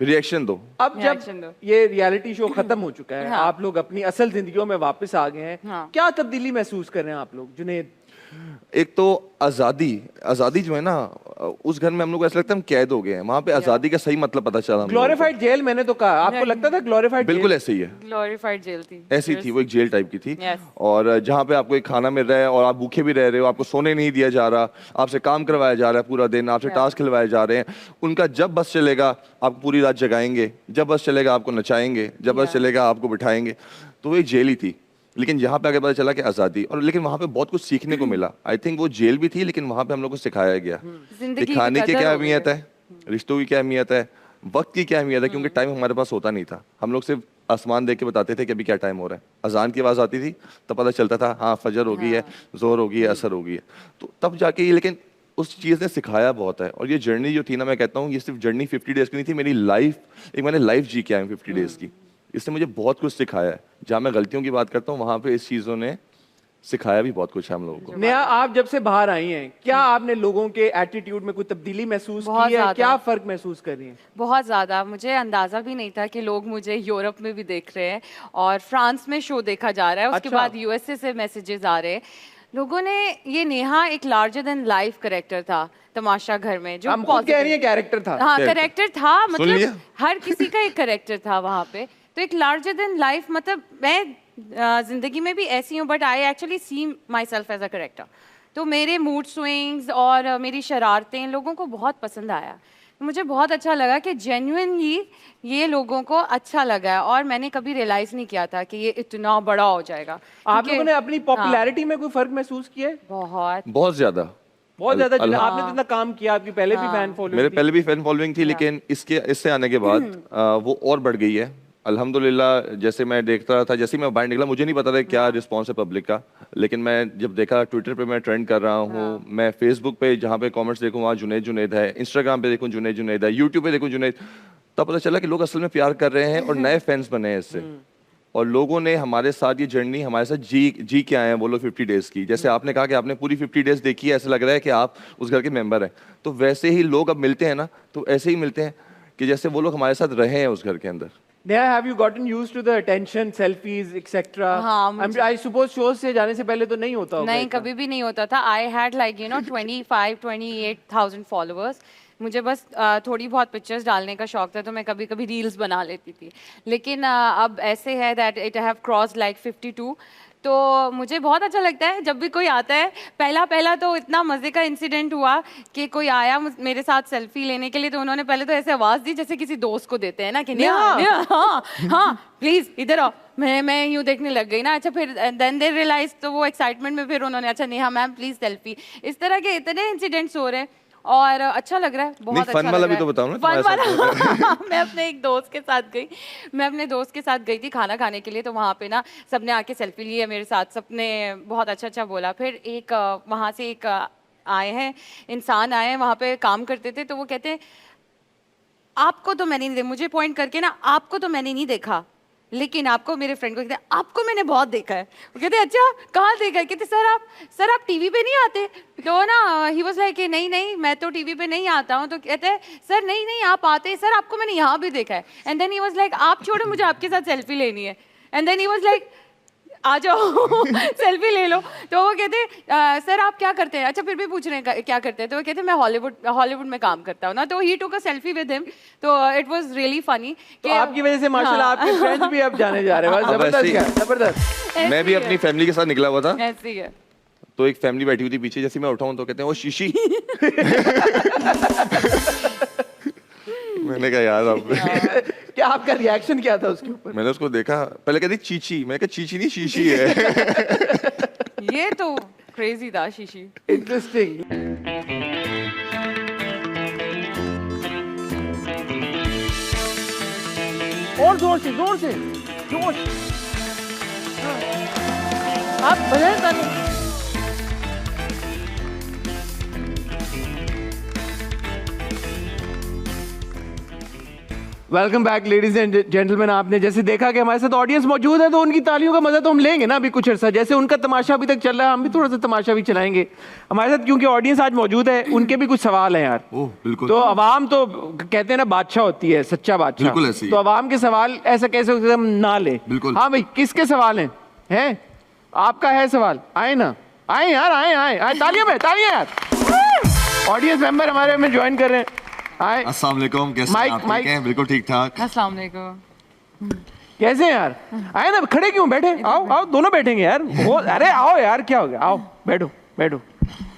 रिएक्शन दो। अब Reaction जब दो। ये रियलिटी शो खत्म हो चुका है, हाँ। आप लोग अपनी असल जिंदगियों में वापस आ गए हैं, हाँ। क्या तब्दीली महसूस कर रहे हैं आप लोग? जुनैद, एक तो आजादी जो है ना, उस घर में हम लोग को ऐसा लगता है हम कैद हो गए हैं, वहां पे आजादी का सही मतलब पता चला हम लोगों को। ग्लोरीफाइड जेल मैंने तो कहा, आपको लगता था ग्लोरीफाइड जेल? बिल्कुल ऐसे ही है, ग्लोरीफाइड जेल थी। ऐसी थी वो, एक जेल टाइप की थी। Yes. और जहाँ पे आपको एक खाना मिल रहा है और आप भूखे भी रह रहे हो, आपको सोने नहीं दिया जा रहा, आपसे काम करवाया जा रहा है पूरा दिन, आपसे टास्क खिलवाए जा रहे हैं। उनका जब बस चलेगा आपको पूरी रात जगाएंगे, जब बस चलेगा आपको नचाएंगे, जब बस चलेगा आपको बिठाएंगे। तो वो एक जेल ही थी। लेकिन यहाँ पे आगे पता चला कि आज़ादी, और लेकिन वहाँ पे बहुत कुछ सीखने को मिला। आई थिंक वो जेल भी थी, लेकिन वहाँ पे हम लोग को सिखाया गया कि जिंदगी की खाने की कदर क्या हो गई अहमियत है, रिश्तों की क्या अहमियत है, वक्त की क्या अहमियत है, क्योंकि टाइम हमारे पास होता नहीं था। हम लोग सिर्फ आसमान देख के बताते थे कि अभी क्या टाइम हो रहा है। अजान की आवाज़ आती थी तब पता चलता था हाँ फजर हो गई है, जोर हो गई है, असर हो गई है। तो तब जाके ये, लेकिन उस चीज़ ने सिखाया बहुत है। और ये जर्नी जो थी ना, मैं कहता हूँ ये सिर्फ जर्नी 50 डेज की नहीं थी, मेरी लाइफ, एक मैंने लाइफ जी के आया 50 डेज की। इसने मुझे बहुत कुछ सिखाया है। जहाँ मैं गलतियों की बात करता हूँ, वहाँ पे इस चीज़ों ने सिखाया भी बहुत कुछ है हम लोगों को। नेहा, आप जब से बाहर आई हैं, क्या आपने लोगों के एटीट्यूड में कोई तब्दीली महसूस बहुत की है? ज्यादा। क्या फर्क महसूस कर रही हैं? बहुत ज़्यादा। मुझे अंदाज़ा भी नहीं था कि लोग मुझे यूरोप में भी देख रहे हैं और फ्रांस में शो देखा जा रहा है, उसके अच्छा। बाद यूएसए से मैसेजेस आ रहे हैं। लोगों ने, ये नेहा एक लार्जर देन लाइफ कैरेक्टर था तमाशा घर में, जो हम खुद कह रही हैं कैरेक्टर था। हाँ Character। कैरेक्टर था, सुन लिया? मतलब हर किसी का एक कैरेक्टर था वहाँ पे। तो एक लार्जर देन लाइफ, मतलब मैं जिंदगी में भी ऐसी हूँ, but I actually see myself as a character. तो मेरे मूड स्विंग्स और मेरी शरारतें लोगों को बहुत पसंद आया। मुझे बहुत अच्छा लगा कि जेन्युइनली ये लोगों को अच्छा लगा है, और मैंने कभी रियलाइज नहीं किया था कि ये इतना बड़ा हो जाएगा। आप क्योंकि- लोगों ने अपनी पॉपुलैरिटी में कोई फर्क महसूस किया है? बहुत बहुत ज्यादा। बहुत ज्यादा। अल्लाह- आपने जितना काम किया, आपकी पहले भी फैन फॉलोइंग मेरे थी। पहले भी फैन फॉलोइंग थी, लेकिन इससे आने के बाद वो और बढ़ गई है अल्हम्दुलिल्लाह। जैसे मैं देखता था, जैसे ही मैं बाहर निकला, मुझे नहीं पता था क्या रिस्पॉन्स है पब्लिक का, लेकिन मैं जब देखा ट्विटर पे मैं ट्रेंड कर रहा हूँ, मैं फेसबुक पे जहाँ पे कमेंट्स देखूँ वहाँ जुनैद जुनैद है, इंस्टाग्राम पे देखूँ जुनैद जुनैद है, यूट्यूब पे देखूँ जुनैद, तब पता चला कि लोग असल में प्यार कर रहे हैं और नए फैंस बने हैं इससे। और लोगों ने हमारे साथ ये जर्नी हमारे साथ जी के आए हैं वो लोग 50 डेज की। जैसे आपने कहा कि आपने पूरी 50 डेज देखी है, ऐसा लग रहा है कि आप उस घर के मेंबर हैं। तो वैसे ही लोग अब मिलते हैं ना, तो ऐसे ही मिलते हैं कि जैसे वो लोग हमारे साथ रहे हैं उस घर के अंदर। Neha, have you gotten used to the attention, selfies, etc.? हाँ, I suppose shows से जाने से पहले तो नहीं होता होगा नहीं, इतना। कभी भी नहीं होता था। I had like 25-28,000 followers. मुझे बस थोड़ी बहुत पिक्चर्स डालने का शौक था, तो मैं कभी कभी रील्स बना लेती थी। लेकिन अब ऐसे है that it have cross like 52। तो मुझे बहुत अच्छा लगता है जब भी कोई आता है। पहला तो इतना मज़े का इंसिडेंट हुआ कि कोई आया मेरे साथ सेल्फी लेने के लिए, तो उन्होंने पहले तो ऐसे आवाज़ दी जैसे किसी दोस्त को देते हैं ना कि नेहा, नेहा, हाँ हाँ प्लीज़ इधर आओ। मैं यूँ देखने लग गई ना। अच्छा, फिर देन दे रियलाइज, तो वो एक्साइटमेंट में फिर उन्होंने अच्छा नेहा मैम प्लीज़ सेल्फी। इस तरह के इतने इंसिडेंट्स हो रहे हैं और अच्छा लग रहा है, बहुत अच्छा फन वाला भी तो बताओ ना। फन वाला मैं अपने एक दोस्त के साथ गई। मैं अपने दोस्त के साथ गई थी खाना खाने के लिए, तो वहाँ पे ना सबने आके सेल्फी ली है मेरे साथ, सबने बहुत अच्छा बोला। फिर एक वहाँ से एक आए हैं इंसान आए हैं, वहाँ पे काम करते थे, तो वो कहते हैं आपको तो मैंने नहीं देखा, मुझे पॉइंट करके ना, आपको तो मैंने नहीं देखा लेकिन आपको, मेरे फ्रेंड को कहते हैं आपको मैंने बहुत देखा है। वो कहते हैं अच्छा कहाँ देखा है? कहते सर आप टीवी पे नहीं आते? तो ना ही वाज लाइक नहीं मैं तो टीवी पे नहीं आता हूँ। तो कहते हैं सर नहीं आप आते, सर आपको मैंने यहाँ भी देखा है। And then he was like आप छोड़ो, मुझे आपके साथ सेल्फी लेनी है। And then he was like आ जाओ सेल्फी ले लो। तो वो कहते सर आप क्या करते हैं? अच्छा, फिर भी पूछ रहे हैं क्या करते हैं? तो वो कहते मैं हॉलीवुड में काम करता हूँ ना। तो ही टुक अ सेल्फी विद हिम, तो इट वाज रियली फनी। तो आपकी वजह से माशाल्लाह आपके फ्रेंड्स भी अब जाने जा रहे हैं। जबरदस्त। मैं भी अपनी फैमिली के साथ निकला हुआ था, ऐसे ही है। तो एक फैमिली बैठी हुई थी पीछे। जैसे मैं उठाऊं तो कहते हैं वो शीशी। मैंने कहा यार अब क्या आपका रिएक्शन क्या था उसके ऊपर? मैंने उसको देखा, पहले कहती चीची, मैंने कहा चीची नहीं शीशी है। ये तो क्रेजी था शीशी। इंटरेस्टिंग। और जोर से जोश। आप बजाएं ताली। Welcome back ladies and gentleman. आपने जैसे देखा कि हमारे साथ ऑडियंस मौजूद है, तो उनकी तालियों का मजा तो हम लेंगे ना अभी कुछ अर्सा। जैसे उनका तमाशा अभी तक चल रहा है, हम भी थोड़ा सा तमाशा भी चलाएंगे हमारे साथ, क्योंकि ऑडियंस आज मौजूद है। उनके भी कुछ सवाल हैं यार। ओह बिल्कुल। तो अवाम तो कहते हैं ना बादशाह होती है, सच्चा बादशाह। बिल्कुल ऐसे ही। तो अवाम के सवाल ऐसा कैसे हम ना ले? बिल्कुल। हाँ भाई, किसके सवाल हैं? आपका है सवाल? आए ना, आए यार, आए। तालियां यार। ऑडियंस मेंबर हमारे में ज्वाइन कर रहे हैं। अस्सलाम वालेकुम, कैसे हैं आप? ठीक हैं? बिल्कुल ठीक ठाक। अस्सलाम वालेकुम। कैसे हैं यार? आए ना, खड़े क्यों बैठे? आओ दोनों बैठेंगे यार। अरे आओ यार, क्या हो गया? आओ बैठो।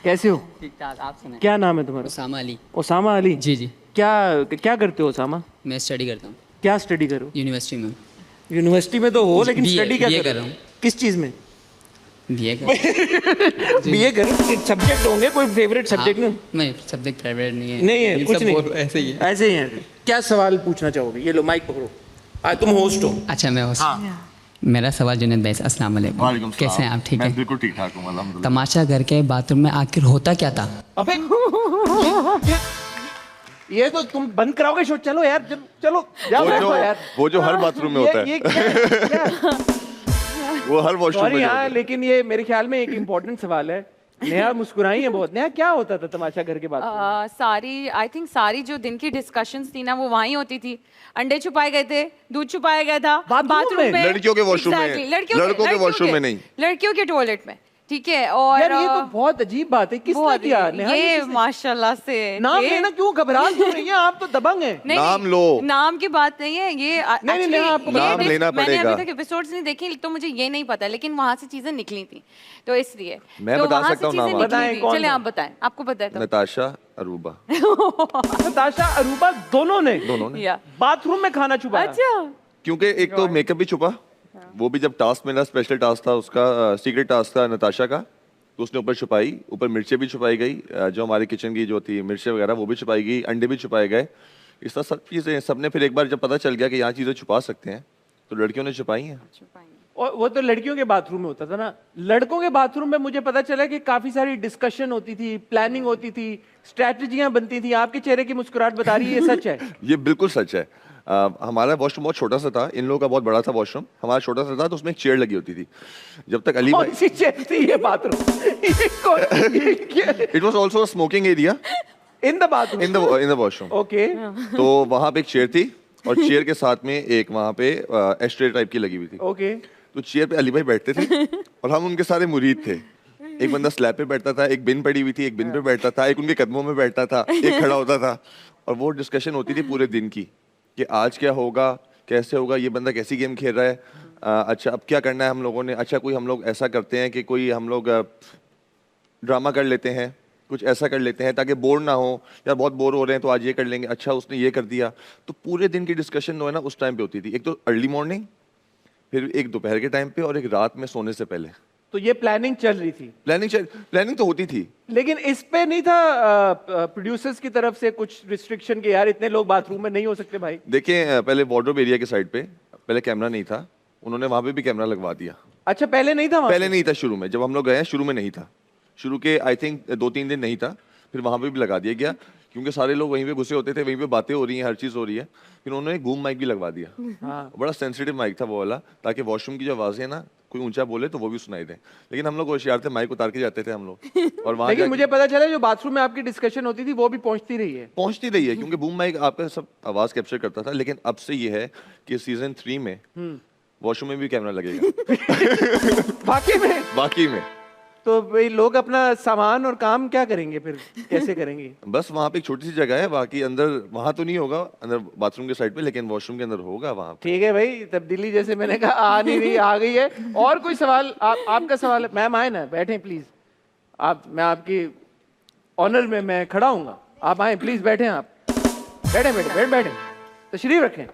कैसे हो? ठीक ठाक, आप सुनाएं। क्या नाम है तुम्हारा? उसामा अली। उसामा अली। जी। क्या करते हो उसामा? मैं स्टडी करता हूँ क्या स्टडी करो? यूनिवर्सिटी में। यूनिवर्सिटी में तो हो, लेकिन स्टडी क्या कर रहा हूँ। किस चीज में? बीए कर बीए कर। सब्जेक्ट होंगे कोई फेवरेट सब्जेक्ट? नहीं, सब्जेक्ट फेवरेट नहीं है। नहीं है, कुछ नहीं, ऐसे ही है। ऐसे ही है। क्या सवाल पूछना चाहोगे? ये लो माइक पकड़ो। तुम होस्ट हो। अच्छा, मैं होस्ट। मेरा सवाल जुनैद भाई से। अस्सलाम वालेकुम, कैसे हैं आप? ठीक है, बिल्कुल ठीक ठाक हूँ अल्हम्दुलिल्लाह। तमाशा घर के बाथरूम में आखिर होता क्या था? अबे ये तो तुम बंद कराओगे शो? चलो यार, चलो जाओ यार। वो जो हर बाथरूम में होता है। ये क्या? वो हर वॉशरूम में हाँ, लेकिन ये मेरे ख्याल में एक इम्पोर्टेंट सवाल है। नेहा मुस्कुराई है बहुत। नेहा, क्या होता था तमाशा घर के बाद? सारी जो दिन की डिस्कशंस थी ना, वो वहीं होती थी। अंडे छुपाए गए थे, दूध छुपाया गया था बाथरूम में। लड़कियों के वॉशरूम में, लड़कों के वॉशरूम में नहीं, लड़कियों के टॉयलेट में। ठीक है। और यार ये तो बहुत अजीब बात है। किसने किया? ये माशाल्लाह से नाम लेना क्यों? घबरा क्यों रही हैं आप? तो दबंग हैं। नाम लो। नाम की बात नहीं है ये। नहीं, आपको नाम लेना पड़ेगा। मैंने अभी तक एपिसोड्स नहीं देखे, तो मुझे ये नहीं पता, लेकिन वहां से चीजें निकली थी, तो इसलिए मैं बता सकता हूँ नाम। बताएं कौन? चले आप बताएं, आपको पता है तो। नताशा अरूबा। नताशा अरूबा दोनों ने या बाथरूम में खाना छुपाया। अच्छा। क्योंकि एक तो मेकअप भी छुपा, वो भी जब टास्क मिला, स्पेशल टास्क था उसका, सीक्रेट टास्क था नताशा का, तो उसने ऊपर छुपाई, ऊपर मिर्चें भी छुपाई गई, जो हमारे किचन की जो थी मिर्चें वगैरह वो भी छुपाई गई, अंडे भी छुपाए गए। इस तरह सब चीज़ें सबने फिर एक बार जब पता चल गया कि यहाँ चीज़ें छुपा सकते हैं, तो लड़कियों ने छुपाई हैं। और वो तो लड़कियों के बाथरूम में होता था ना। लड़कों के बाथरूम में मुझे पता चला कि काफी सारी डिस्कशन होती थी, प्लानिंग होती थी, स्ट्रैटेजियां बनती थी। आपके चेहरे की मुस्कुराहट बता रही है ये सच है? ये बिल्कुल सच है। हमारा वॉशरूम बहुत छोटा सा था, इन लोगों का बहुत बड़ा था वॉशरूम, हमारा छोटा सा था, तो उसमें एक चेयर लगी होती थी। जब तक अली भाई, कौन सी चेयर थी ये bathroom? It was also a smoking area in the bathroom, in the washroom. Okay. तो वहाँ पे एक चेयर थी और चेयर के साथ में एक वहाँ पे एस्ट्रे टाइप की लगी हुई थी। ओके। तो चेयर पे अली भाई बैठते थे और हम उनके सारे मुरीद थे। एक बंदा स्लैब पे बैठता था, एक बिन पड़ी हुई थी, एक बिन पे बैठता था, एक उनके कदमों में बैठता था, एक खड़ा होता था, और वो डिस्कशन होती थी पूरे दिन की कि आज क्या होगा, कैसे होगा, ये बंदा कैसी गेम खेल रहा है, अच्छा अब क्या करना है हम लोगों ने, अच्छा कोई हम लोग ऐसा करते हैं कि कोई हम लोग ड्रामा कर लेते हैं, कुछ ऐसा कर लेते हैं ताकि बोर ना हो, यार बहुत बोर हो रहे हैं तो आज ये कर लेंगे, अच्छा उसने ये कर दिया। तो पूरे दिन की डिस्कशन जो है ना उस टाइम पे होती थी, एक तो अर्ली मॉर्निंग, फिर एक दोपहर के टाइम पे, और एक रात में सोने से पहले। तो ये प्लानिंग चल रही थी? प्लानिंग तो होती थी, लेकिन इस पे नहीं था प्रोड्यूसर्स की तरफ से कुछ रिस्ट्रिक्शन के यार इतने लोग बाथरूम में नहीं हो सकते भाई? देखिए पहले वार्डरोब एरिया के साइड पे पहले कैमरा नहीं था, उन्होंने वहां पे भी कैमरा लगवा दिया। अच्छा, पहले नहीं था वहाँ पहले नहीं था, शुरू में जब हम लोग गए शुरू में नहीं था, शुरू के आई थिंक 2-3 दिन नहीं था, फिर वहां पे भी लगा दिया गया क्योंकि सारे लोग वहीं पे घुसे होते थे, वहीं पे बातें हो रही हैं, हर चीज हो रही है। फिर उन्होंने बूम माइक भी लगवा दिया। हाँ। बड़ा सेंसिटिव माइक था वो वाला, ताकि वॉशरूम की जो आवाजें है ना, कोई ऊंचा बोले तो वो भी सुनाई दे। लेकिन हम लोग होशियार थे, माइक उतार के जाते थे हम लोग। और वहां लेकिन मुझे पता चला जो बाथरूम में आपकी डिस्कशन होती थी वो भी पहुंचती रही है क्योंकि बूम माइक आपका सब आवाज कैप्चर करता था। लेकिन अब से ये है कि सीजन 3 में वॉशरूम में भी कैमरा लगेगा। बाकी में तो भाई लोग अपना सामान और काम क्या करेंगे फिर, कैसे करेंगे? बस वहाँ पे एक छोटी सी जगह है, बाकी अंदर वहाँ तो नहीं होगा, अंदर बाथरूम के साइड पे, लेकिन वॉशरूम के अंदर होगा वहाँ पे। ठीक है भाई, तब्दीली जैसे मैंने कहा आ नहीं रही, आ गई है। और कोई सवाल? आपका सवाल है? मैम आए ना, बैठे प्लीज। मैं आपकी ऑनर में मैं खड़ा हूँगा, आप आए प्लीज, बैठे आप, बैठे तशरीफ रखें।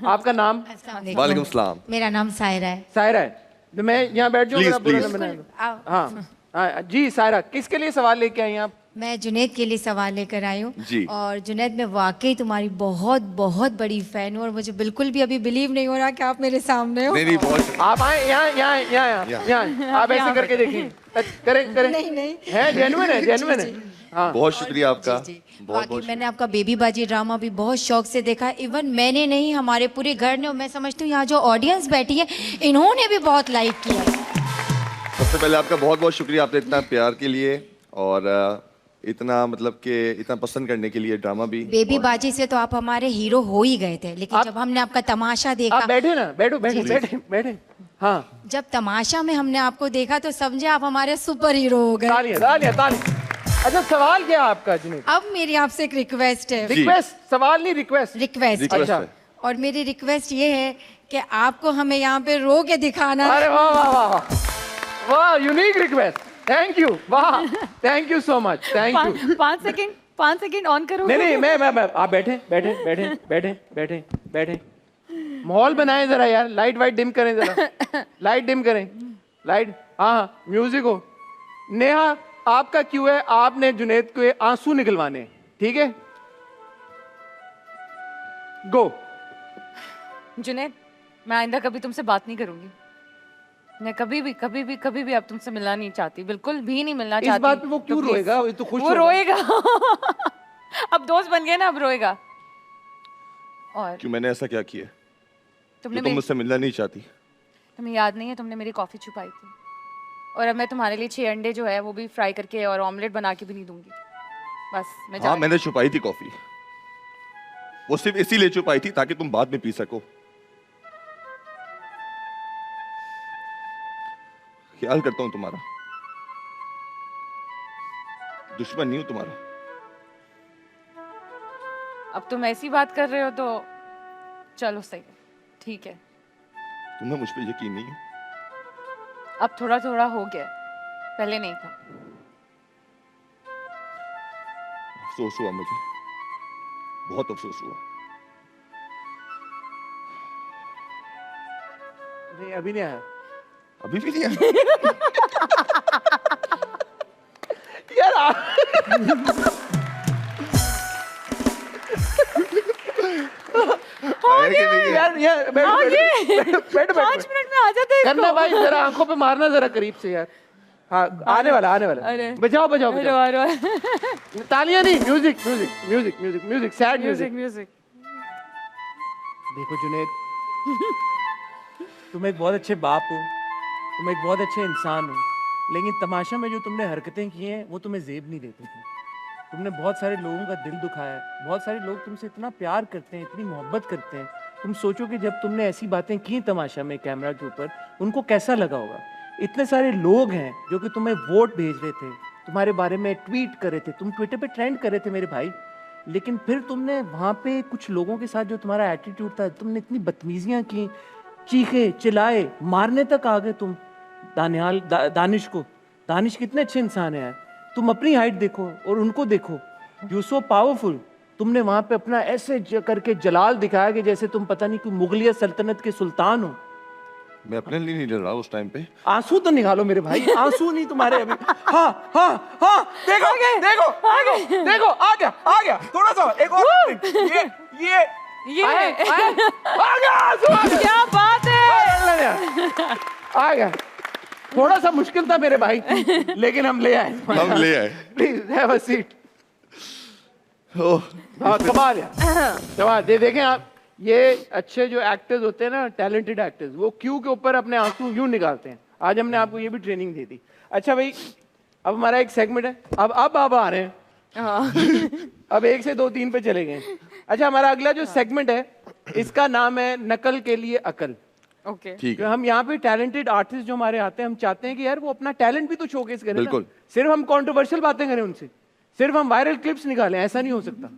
आपका नाम? वालेकुम सलाम। मेरा नाम सायरा है। सायरा है, तो मैं यहाँ बैठ जाऊँगा? Please. हाँ जी, सायरा किसके लिए सवाल लेके आई हैं आप? मैं जुनैद के लिए सवाल लेकर आई हूँ। जी। और जुनैद, मैं वाकई तुम्हारी बहुत बहुत बड़ी फैन हूँ और मुझे बिल्कुल भी अभी बिलीव नहीं हो रहा कि आप मेरे सामने हो। नहीं बहुत आप आए यहाँ, आप ऐसे करके देखिए, करें नहीं है, जेन्युइन है। हाँ, बहुत शुक्रिया आपका। वाकई मैंने आपका बेबी बाजी ड्रामा भी बहुत शौक से देखा। इवन मैंने नहीं, हमारे पूरे घर ने, मैं समझती हूँ यहाँ जो ऑडियंस बैठी है इन्होंने भी बहुत लाइक किया। सबसे पहले आपका बहुत बहुत शुक्रिया, आपने इतना प्यार के लिए और इतना मतलब कि इतना पसंद करने के लिए ड्रामा भी। बेबी बाजी से तो आप हमारे हीरो हो ही गए थे, लेकिन जब हमने आपका तमाशा देखा। आप बैठे ना, बैठे। हाँ, जब तमाशा में हमने आपको देखा तो समझे आप हमारे सुपर हीरो हो गए। तालियां। अच्छा, सवाल क्या है आपका जुनैद? अब मेरी आपसे एक रिक्वेस्ट है। रिक्वेस्ट? सवाल नहीं, रिक्वेस्ट। अच्छा, और मेरी रिक्वेस्ट ये है कि आपको हमें यहाँ पे रो के दिखाना है। अरे वाह, यूनिक रिक्वेस्ट, थैंक यू, वाह, thank you so much, thank you. 5 second on करो। नहीं, मैं आप बैठे, माहौल बनाए जरा यार, लाइट वाइट डिम करें जरा, लाइट, हाँ, म्यूजिक हो। नेहा, आपका क्यों है, आपने जुनैद के आंसू निकलवाने, ठीक है? गो। जुनैद, मैं आइंदा कभी तुमसे बात नहीं करूंगी। मैं कभी भी अब तुमसे मिलना नहीं चाहती, बिल्कुल भी नहीं मिलना चाहती। इस बात पे वो क्यों रोएगा? वो तो खुश वो रोएगा। अब दोस्त बन गए ना, अब रोएगा। और क्यों, मैंने ऐसा क्या किया? तुमने तुम मुझसे मिलना नहीं चाहती? तुम्हें याद नहीं है, तुमने मेरी कॉफी छुपाई थी, और अब मैं तुम्हारे लिए 6 अंडे जो है वो भी फ्राई करके और ऑमलेट बना के भी नहीं दूंगी। बस मैं हाँ, मैंने छुपाई थी कॉफी, वो सिर्फ इसीलिए छुपाई थी ताकि तुम बाद में पी सको। ख्याल करता हूं तुम्हारा, दुश्मन नहीं हूं तुम्हारा। अब तुम ऐसी बात कर रहे हो तो चलो सही है, ठीक है। तुम्हें मुझ पे यकीन नहीं है? अब थोड़ा थोड़ा हो गया, पहले नहीं था। अफसोस हुआ मुझे, बहुत अफसोस हुआ। नहीं, अभी नहीं आया। अभी भी नहीं आया? यार बैठ 5 मिनट में आ जाते हैं। करना भाई, जरा आंखों पे मारना जरा करीब से यार। हाँ, आने वाला। अरे बजाओ। अरे तालियां नहीं, म्यूजिक, सैड म्यूजिक। देखो जुनैद, तुम एक बहुत अच्छे बाप हो, तुम एक बहुत अच्छे इंसान हो, लेकिन तमाशा में जो तुमने हरकतें की हैं वो तुम्हें जेब नहीं देती थी। तुमने बहुत सारे लोगों का दिल दुखाया है, बहुत सारे लोग तुमसे इतना प्यार करते हैं, इतनी मोहब्बत करते हैं। तुम सोचो कि जब तुमने ऐसी बातें की तमाशा में कैमरा के ऊपर, उनको कैसा लगा होगा। इतने सारे लोग हैं जो कि तुम्हें वोट भेज रहे थे, तुम्हारे बारे में ट्वीट कर रहे थे, तुम ट्विटर पे ट्रेंड कर रहे थे मेरे भाई, लेकिन फिर तुमने वहाँ पे कुछ लोगों के साथ जो तुम्हारा एटीट्यूड था, तुमने इतनी बदतमीजियाँ की, चीखे चिल्लाए, मारने तक आ गए तुम दानिश को। दानिश कितने अच्छे इंसान है यार, तुम अपनी हाइट देखो और उनको देखो, यू सो पावरफुल। तुमने वहाँ पे अपना ऐसे करके जलाल दिखाया कि जैसे तुम पता नहीं कि मुगलिया सल्तनत के सुल्तान हो। मैं अपने लिए नहीं डर रहा उस टाइम पे। आंसू तो निकालो मेरे भाई, आंसू नहीं तुम्हारे अभी। हाँ हाँ हाँ, देखो देखो देखो देखो, आ गया थोड़ा सा एक और ये आ गया आंसू, आ गया। क्या बात है, आ गया। थोड़ा सा मुश्किल था मेरे भाई, लेकिन हम ले आए। Please have a seat. कमाल यार, कमाल। देखें आप, ये अच्छे जो एक्टर्स होते हैं ना, टैलेंटेड एक्टर्स, वो क्यू के ऊपर अपने आंसू यूं निकालते हैं। आज हमने आपको ये भी ट्रेनिंग दे दी। अच्छा भाई, अब हमारा एक सेगमेंट है, अब आप आ रहे हैं। अब 1 से 2 3 पे चले गए। अच्छा, हमारा अगला जो सेगमेंट है, इसका नाम है नकल के लिए अकल। ओके, ठीक है। हम यहाँ पे टैलेंटेड आर्टिस्ट जो हमारे आते हैं, हम चाहते हैं कि यार वो अपना टैलेंट भी तो शोकेस करें। बिल्कुल। सिर्फ हम कंट्रोवर्शियल बातें करें उनसे, सिर्फ हम वायरल क्लिप्स निकालें, ऐसा नहीं हो सकता।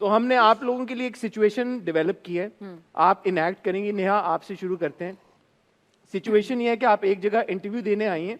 तो हमने आप लोगों के लिए एक सिचुएशन डेवलप की है, आप इनएक्ट करेंगे। नेहा, आपसे शुरू करते हैं। सिचुएशन ये है कि आप एक जगह इंटरव्यू देने आई हैं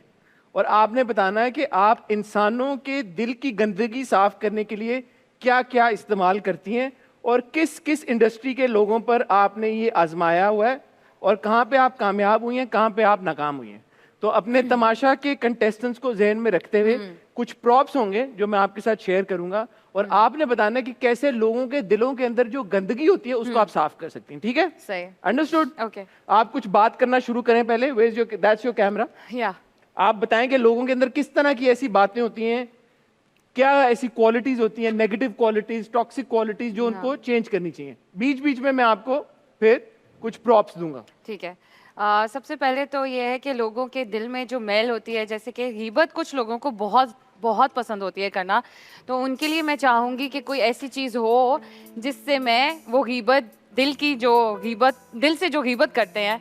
और आपने बताना है कि आप इंसानों के दिल की गंदगी साफ करने के लिए क्या क्या इस्तेमाल करती हैं और किस किस इंडस्ट्री के लोगों पर आपने ये आजमाया हुआ है और कहाँ पे आप कामयाब हुई हैं, कहाँ पे आप नाकाम हुई हैं। तो अपने तमाशा के कंटेस्टेंट्स को जहन में रखते हुए कुछ प्रॉप्स होंगे जो मैं आपके साथ शेयर करूंगा और आपने बताना है कि कैसे लोगों के दिलों के अंदर जो गंदगी होती है उसको आप साफ कर सकती हैं। ठीक है, सही, अंडरस्टूड। ओके, आप कुछ बात करना शुरू करें पहले। Where is your, that's your camera. या आप बताएं कि लोगों के अंदर किस तरह की ऐसी बातें होती हैं, क्या ऐसी क्वालिटीज होती हैं, नेगेटिव क्वालिटीज, टॉक्सिक क्वालिटीज, जो उनको चेंज करनी चाहिए। बीच बीच में मैं आपको फिर कुछ प्रॉप्स दूंगा। ठीक है। सबसे पहले तो ये है कि लोगों के दिल में जो मैल होती है, जैसे कि गीबत कुछ लोगों को बहुत बहुत पसंद होती है करना, तो उनके लिए मैं चाहूँगी कि कोई ऐसी चीज़ हो जिससे मैं वो गीबत, दिल से जो गीबत करते हैं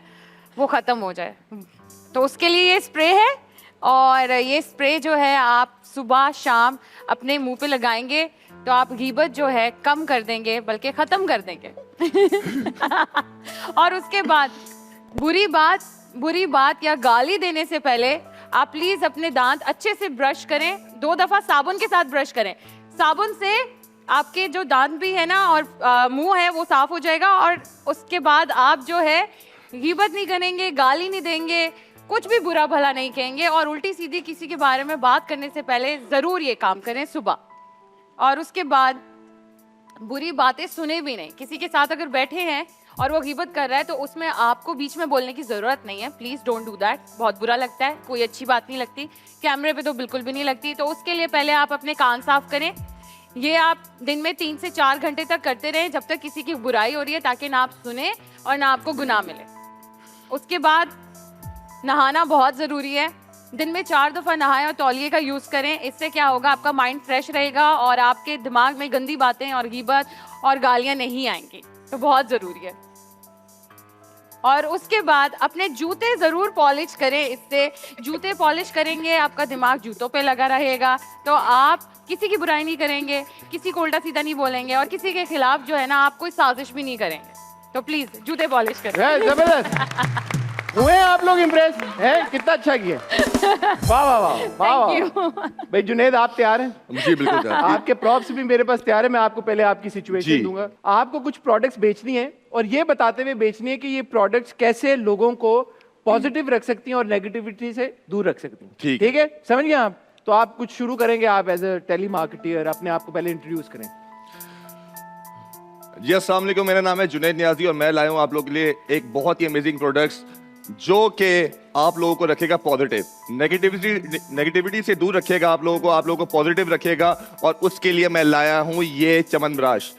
वो ख़त्म हो जाए। तो उसके लिए ये स्प्रे है, और ये स्प्रे जो है आप सुबह शाम अपने मुंह पे लगाएंगे तो आप गीबत जो है कम कर देंगे, बल्कि ख़त्म कर देंगे। और उसके बाद बुरी बात या गाली देने से पहले आप प्लीज अपने दांत अच्छे से ब्रश करें, 2 दफा साबुन के साथ ब्रश करें। साबुन से आपके जो दांत भी है ना और मुंह है वो साफ हो जाएगा, और उसके बाद आप जो है गीबत नहीं करेंगे, गाली नहीं देंगे, कुछ भी बुरा भला नहीं कहेंगे, और उल्टी सीधी किसी के बारे में बात करने से पहले जरूर ये काम करें सुबह। और उसके बाद बुरी बातें सुने भी नहीं। किसी के साथ अगर बैठे हैं और वो गीबत कर रहा है तो उसमें आपको बीच में बोलने की जरूरत नहीं है। प्लीज डोंट डू दैट, बहुत बुरा लगता है, कोई अच्छी बात नहीं लगती, कैमरे पे तो बिल्कुल भी नहीं लगती। तो उसके लिए पहले आप अपने कान साफ करें। ये आप दिन में 3 से 4 घंटे तक करते रहें जब तक किसी की बुराई हो रही है, ताकि ना आप सुने और ना आपको गुनाह मिले। उसके बाद नहाना बहुत ज़रूरी है। दिन में 4 दफ़ा नहाएं और तौलिए का यूज़ करें। इससे क्या होगा, आपका माइंड फ्रेश रहेगा और आपके दिमाग में गंदी बातें और गीबत और गालियाँ नहीं आएंगी। तो बहुत ज़रूरी है। और उसके बाद अपने जूते ज़रूर पॉलिश करें। इससे जूते पॉलिश करेंगे, आपका दिमाग जूतों पे लगा रहेगा, तो आप किसी की बुराई नहीं करेंगे, किसी को उल्टा सीधा नहीं बोलेंगे, और किसी के खिलाफ जो है ना आप कोई साजिश भी नहीं करेंगे। तो प्लीज़ जूते पॉलिश करें। जबरदस्त हुए आप लोग, इम्प्रेस हैं, कितना अच्छा किया। वाह वाह वाह वाह। भाई जुनैद, आप तैयार हैं? जी बिल्कुल तैयार। आपके प्रॉप्स भी मेरे पास तैयार है। मैं आपको पहले आपकी सिचुएशन दूंगा। आपको कुछ प्रोडक्ट्स बेचनी है और ये बताते हुए बेचनी है कि ये प्रोडक्ट्स कैसे लोगों को पॉजिटिव रख सकती हैं और नेगेटिविटी से दूर रख सकती हैं। ठीक है, समझ गए आप? तो आप कुछ शुरू करेंगे, आप एज अ टेलीमार्केटर अपने आप को पहले इंट्रोड्यूस करें। जी अस्सलाम वालेकुम, मेरा नाम है जुनैद नियाजी और मैं लाया हूँ आप लोगों के लिए एक बहुत ही अमेजिंग प्रोडक्ट्स जो कि आप लोगों को रखेगा पॉजिटिव, नेगेटिविटी से दूर रखेगा आप लोगों को पॉजिटिव रखेगा। और उसके लिए मैं लाया हूँ ये चमन ब्रश।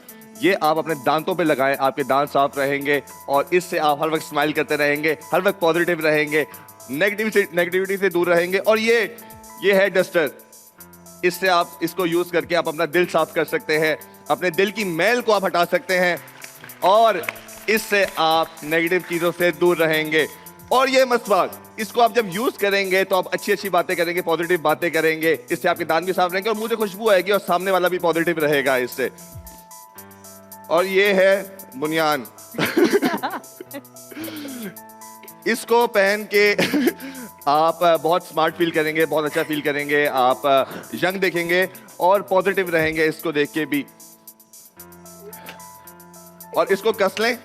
ये आप अपने दांतों पे लगाएं, आपके दांत साफ रहेंगे और इससे आप हर वक्त स्माइल करते रहेंगे, हर वक्त पॉजिटिव रहेंगे, नेगेटिविटी से दूर रहेंगे। और ये है डस्टर, इससे आप इसको यूज करके आप अपना दिल साफ कर सकते हैं, अपने दिल की मैल को आप हटा सकते हैं और इससे आप नेगेटिव चीजों से दूर रहेंगे। और ये मसवाक, इसको आप जब यूज करेंगे तो आप अच्छी अच्छी बातें करेंगे, पॉजिटिव बातें करेंगे, इससे आपके दांत भी साफ रहेंगे और मुंह से खुशबू आएगी और सामने वाला भी पॉजिटिव रहेगा इससे। और ये है बुनियान इसको पहन के आप बहुत स्मार्ट फील करेंगे, बहुत अच्छा फील करेंगे, आप यंग देखेंगे और पॉजिटिव रहेंगे इसको देख के भी। और इसको कस लें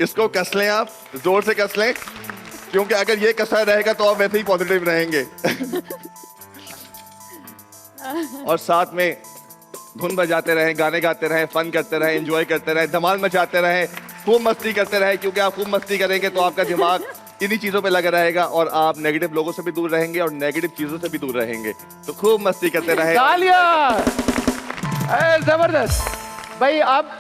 इसको कस लें, आप जोर से कस लें, क्योंकि अगर ये कसा रहेगा तो आप वैसे ही पॉजिटिव रहेंगे और साथ में धुन बजाते रहें, गाने गाते रहें, फन करते रहें, एंजॉय करते रहें, धमाल मचाते रहें, खूब मस्ती करते रहें, क्योंकि आप खूब मस्ती करेंगे तो आपका दिमाग इन्हीं चीजों पे लगा रहेगा और आप नेगेटिव लोगों से भी दूर रहेंगे और नेगेटिव चीजों से भी दूर रहेंगे। तो खूब मस्ती करते रहें। जबरदस्त भाई। अब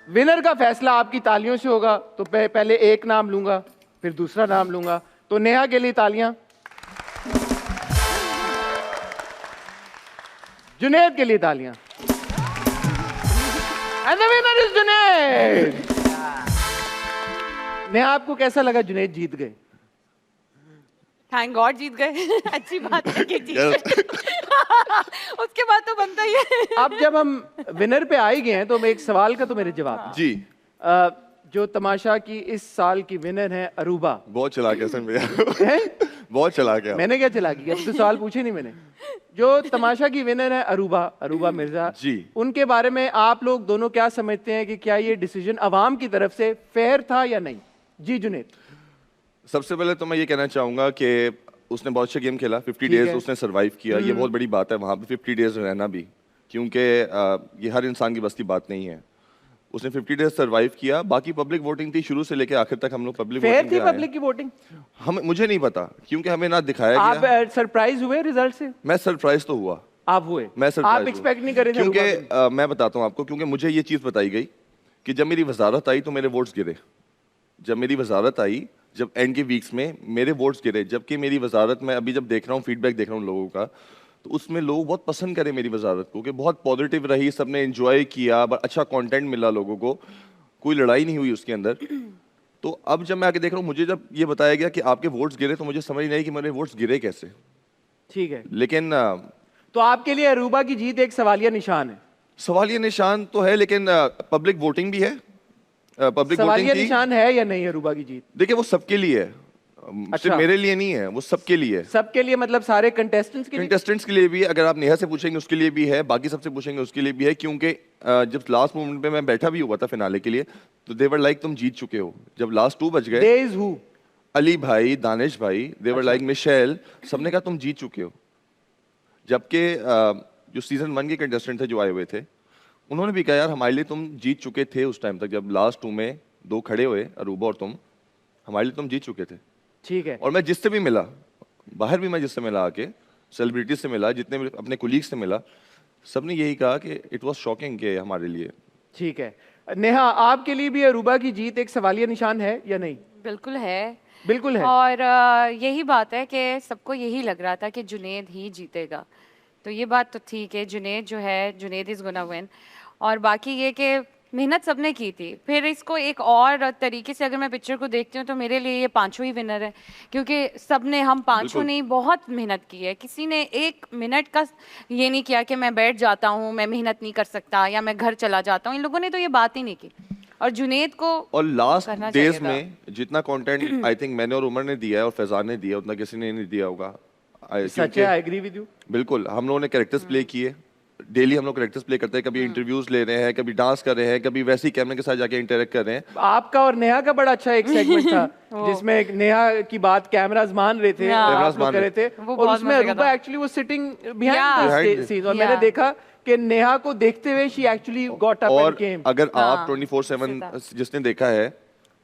विनर का फैसला आपकी तालियों से होगा। तो पहले एक नाम लूंगा, फिर दूसरा नाम लूंगा। तो नेहा के लिए तालियां, जुनैद के लिए तालियां। And the winner is Junaid. Neha, आपको कैसा लगा जुनैद जीत गए? थैंक गॉड जीत गए अच्छी बात है कि जीत गए उसके बाद तो बनता ही है। अब जब हम विनर पे आ ही गए हैं तो मैं एक सवाल का तो मेरे जवाब जी। जो तमाशा की इस साल की विनर है अरूबा। बहुत चला गया सर भैया बहुत चला गया। मैंने क्या चला गया? अब तो सवाल पूछे नहीं मैंने। जो तमाशा की विनर है अरूबा मिर्जा जी, उनके बारे में आप लोग दोनों क्या समझते हैं कि क्या ये डिसीजन अवाम की तरफ से फेयर था या नहीं? जी जुनैद। सबसे पहले तो मैं ये कहना चाहूंगा कि उसने बहुत अच्छा गेम खेला, 50 डेज उसने सरवाइव किया, ये बहुत बड़ी बात है वहाँ पे 50 डेज रहना भी, क्योंकि ये हर इंसान की बस की बात नहीं है। उसने 50 डेज सरवाइव किया। बाकी पब्लिक वोटिंग थी शुरू से लेके आखिर तक, हम लोग पब्लिक फेयर थी पब्लिक की वोटिंग? मुझे नहीं पता, क्योंकि हमें ना दिखाया आप गया। सरप्राइज हुए रिजल्ट से? मैं सरप्राइज तो हुआ। आप हुए? मैं सरप्राइज आप एक्सपेक्ट नहीं कर रहे थे? क्योंकि मैं बताता हूँ आपको, क्योंकि मुझे ये चीज़ बताई गई कि जब मेरी वजारत आई तो मेरे वोट्स गिरे। जब मेरी वजारत आई, जब एंड के वीक्स में मेरे वोट्स गिरे, जबकि मेरी वजारत में अभी जब देख रहा हूँ, फीडबैक देख रहा हूँ लोगों का, तो उसमें लोग बहुत पसंद करे मेरी वजारत को, कि बहुत पॉजिटिव रही, सबने एंजॉय किया, अच्छा कंटेंट मिला लोगों को, कोई लड़ाई नहीं हुई उसके अंदर। तो अब जब मैं आके देख रहा हूँ, मुझे जब ये बताया गया कि आपके वोट्स गिरे, तो मुझे समझ नहीं आई कि मेरे वोट्स गिरे कैसे। ठीक है, लेकिन तो आपके लिए अरूबा की जीत एक सवालिया निशान है? सवालिया निशान तो है, लेकिन पब्लिक वोटिंग भी है। पब्लिक सवालिया वोटिंग निशान है या नहीं अरूबा की जीत? देखिए, वो सबके लिए है, अच्छा। सिर्फ मेरे लिए नहीं है, वो सबके लिए है। सबके लिए मतलब सारे कंटेस्टेंट्स के लिए? कंटेस्टेंट्स के लिए भी, अगर आप नेहा से पूछेंगे उसके लिए भी है, बाकी सबसे पूछेंगे उसके लिए भी है, क्योंकि जब लास्ट मोमेंट पे मैं बैठा भी हुआ था फिनाले के लिए, तो देवर लाइक तुम जीत चुके हो। जब लास्ट 2 बज गए, There is who? अली भाई, दानिश भाई, देवर लाइक मिशेल, सबने कहा तुम जीत चुके हो। जबकि जो सीजन 1 के कंटेस्टेंट थे जो आए हुए थे, उन्होंने भी कहा यार हमारे लिए तुम जीत चुके थे उस टाइम तक, जब लास्ट 2 में 2 खड़े हुए, अरूबा और तुम, हमारे लिए तुम जीत चुके थे। ठीक है। और मैं जिससे भी मिला, बाहर भी मैं जिससे मिला, आके सेलिब्रिटी से मिला, जितने भी अपने कोलीग से मिला, सबने यही कहा कि इट वाज शॉकिंग के हमारे लिए। ठीक है। नेहा, आपके लिए भी अरूबा की जीत एक सवालिया निशान है या नहीं? बिल्कुल है। बिल्कुल है। और यही बात है कि सबको यही लग रहा था कि जुनैद ही जीतेगा, तो ये बात तो ठीक है, जुनैद जो है, जुनैद इज गोना विन। और बाकी ये कि मेहनत सबने की थी। फिर इसको एक और तरीके से अगर मैं पिक्चर को देखती हूँ तो मेरे लिए ये 5 ही विनर है, क्योंकि सबने, हम 5 ने बहुत मेहनत की है। किसी ने 1 मिनट का ये नहीं किया कि मैं बैठ जाता हूँ, मैं मेहनत नहीं कर सकता, या मैं घर चला जाता हूँ। इन लोगों ने तो ये बात ही नहीं की। और जुनैद को और लास्ट डेज में जितना कंटेंट आई थिंक मैंने और उमर ने दिया है और फैजान ने दिया, उतना किसी ने नहीं दिया होगा। सच है, आई एग्री विद यू। बिल्कुल, हम लोगों ने कैरेक्टर्स प्ले किए, डेली हम लोग कैरेक्टर्स प्ले करते हैं, कभी इंटरव्यूज ले रहे हैं, कभी डांस कर रहे हैं, कभी वैसे ही कैमरे के साथ जाके इंटरेक्ट कर रहे हैं। आपका और नेहा का बड़ा अच्छा एक सेगमेंट था जिसमें नेहा की बात कैमरास मान रहे थे, आप लोग कर रहे थे, और उसमें अरूबा एक्चुअली वो सिटिंग बिहाइंड द सीन, और मैंने देखा कि नेहा को देखते हुए she actually got up and came. अगर आप 24/7 जिसने देखा है,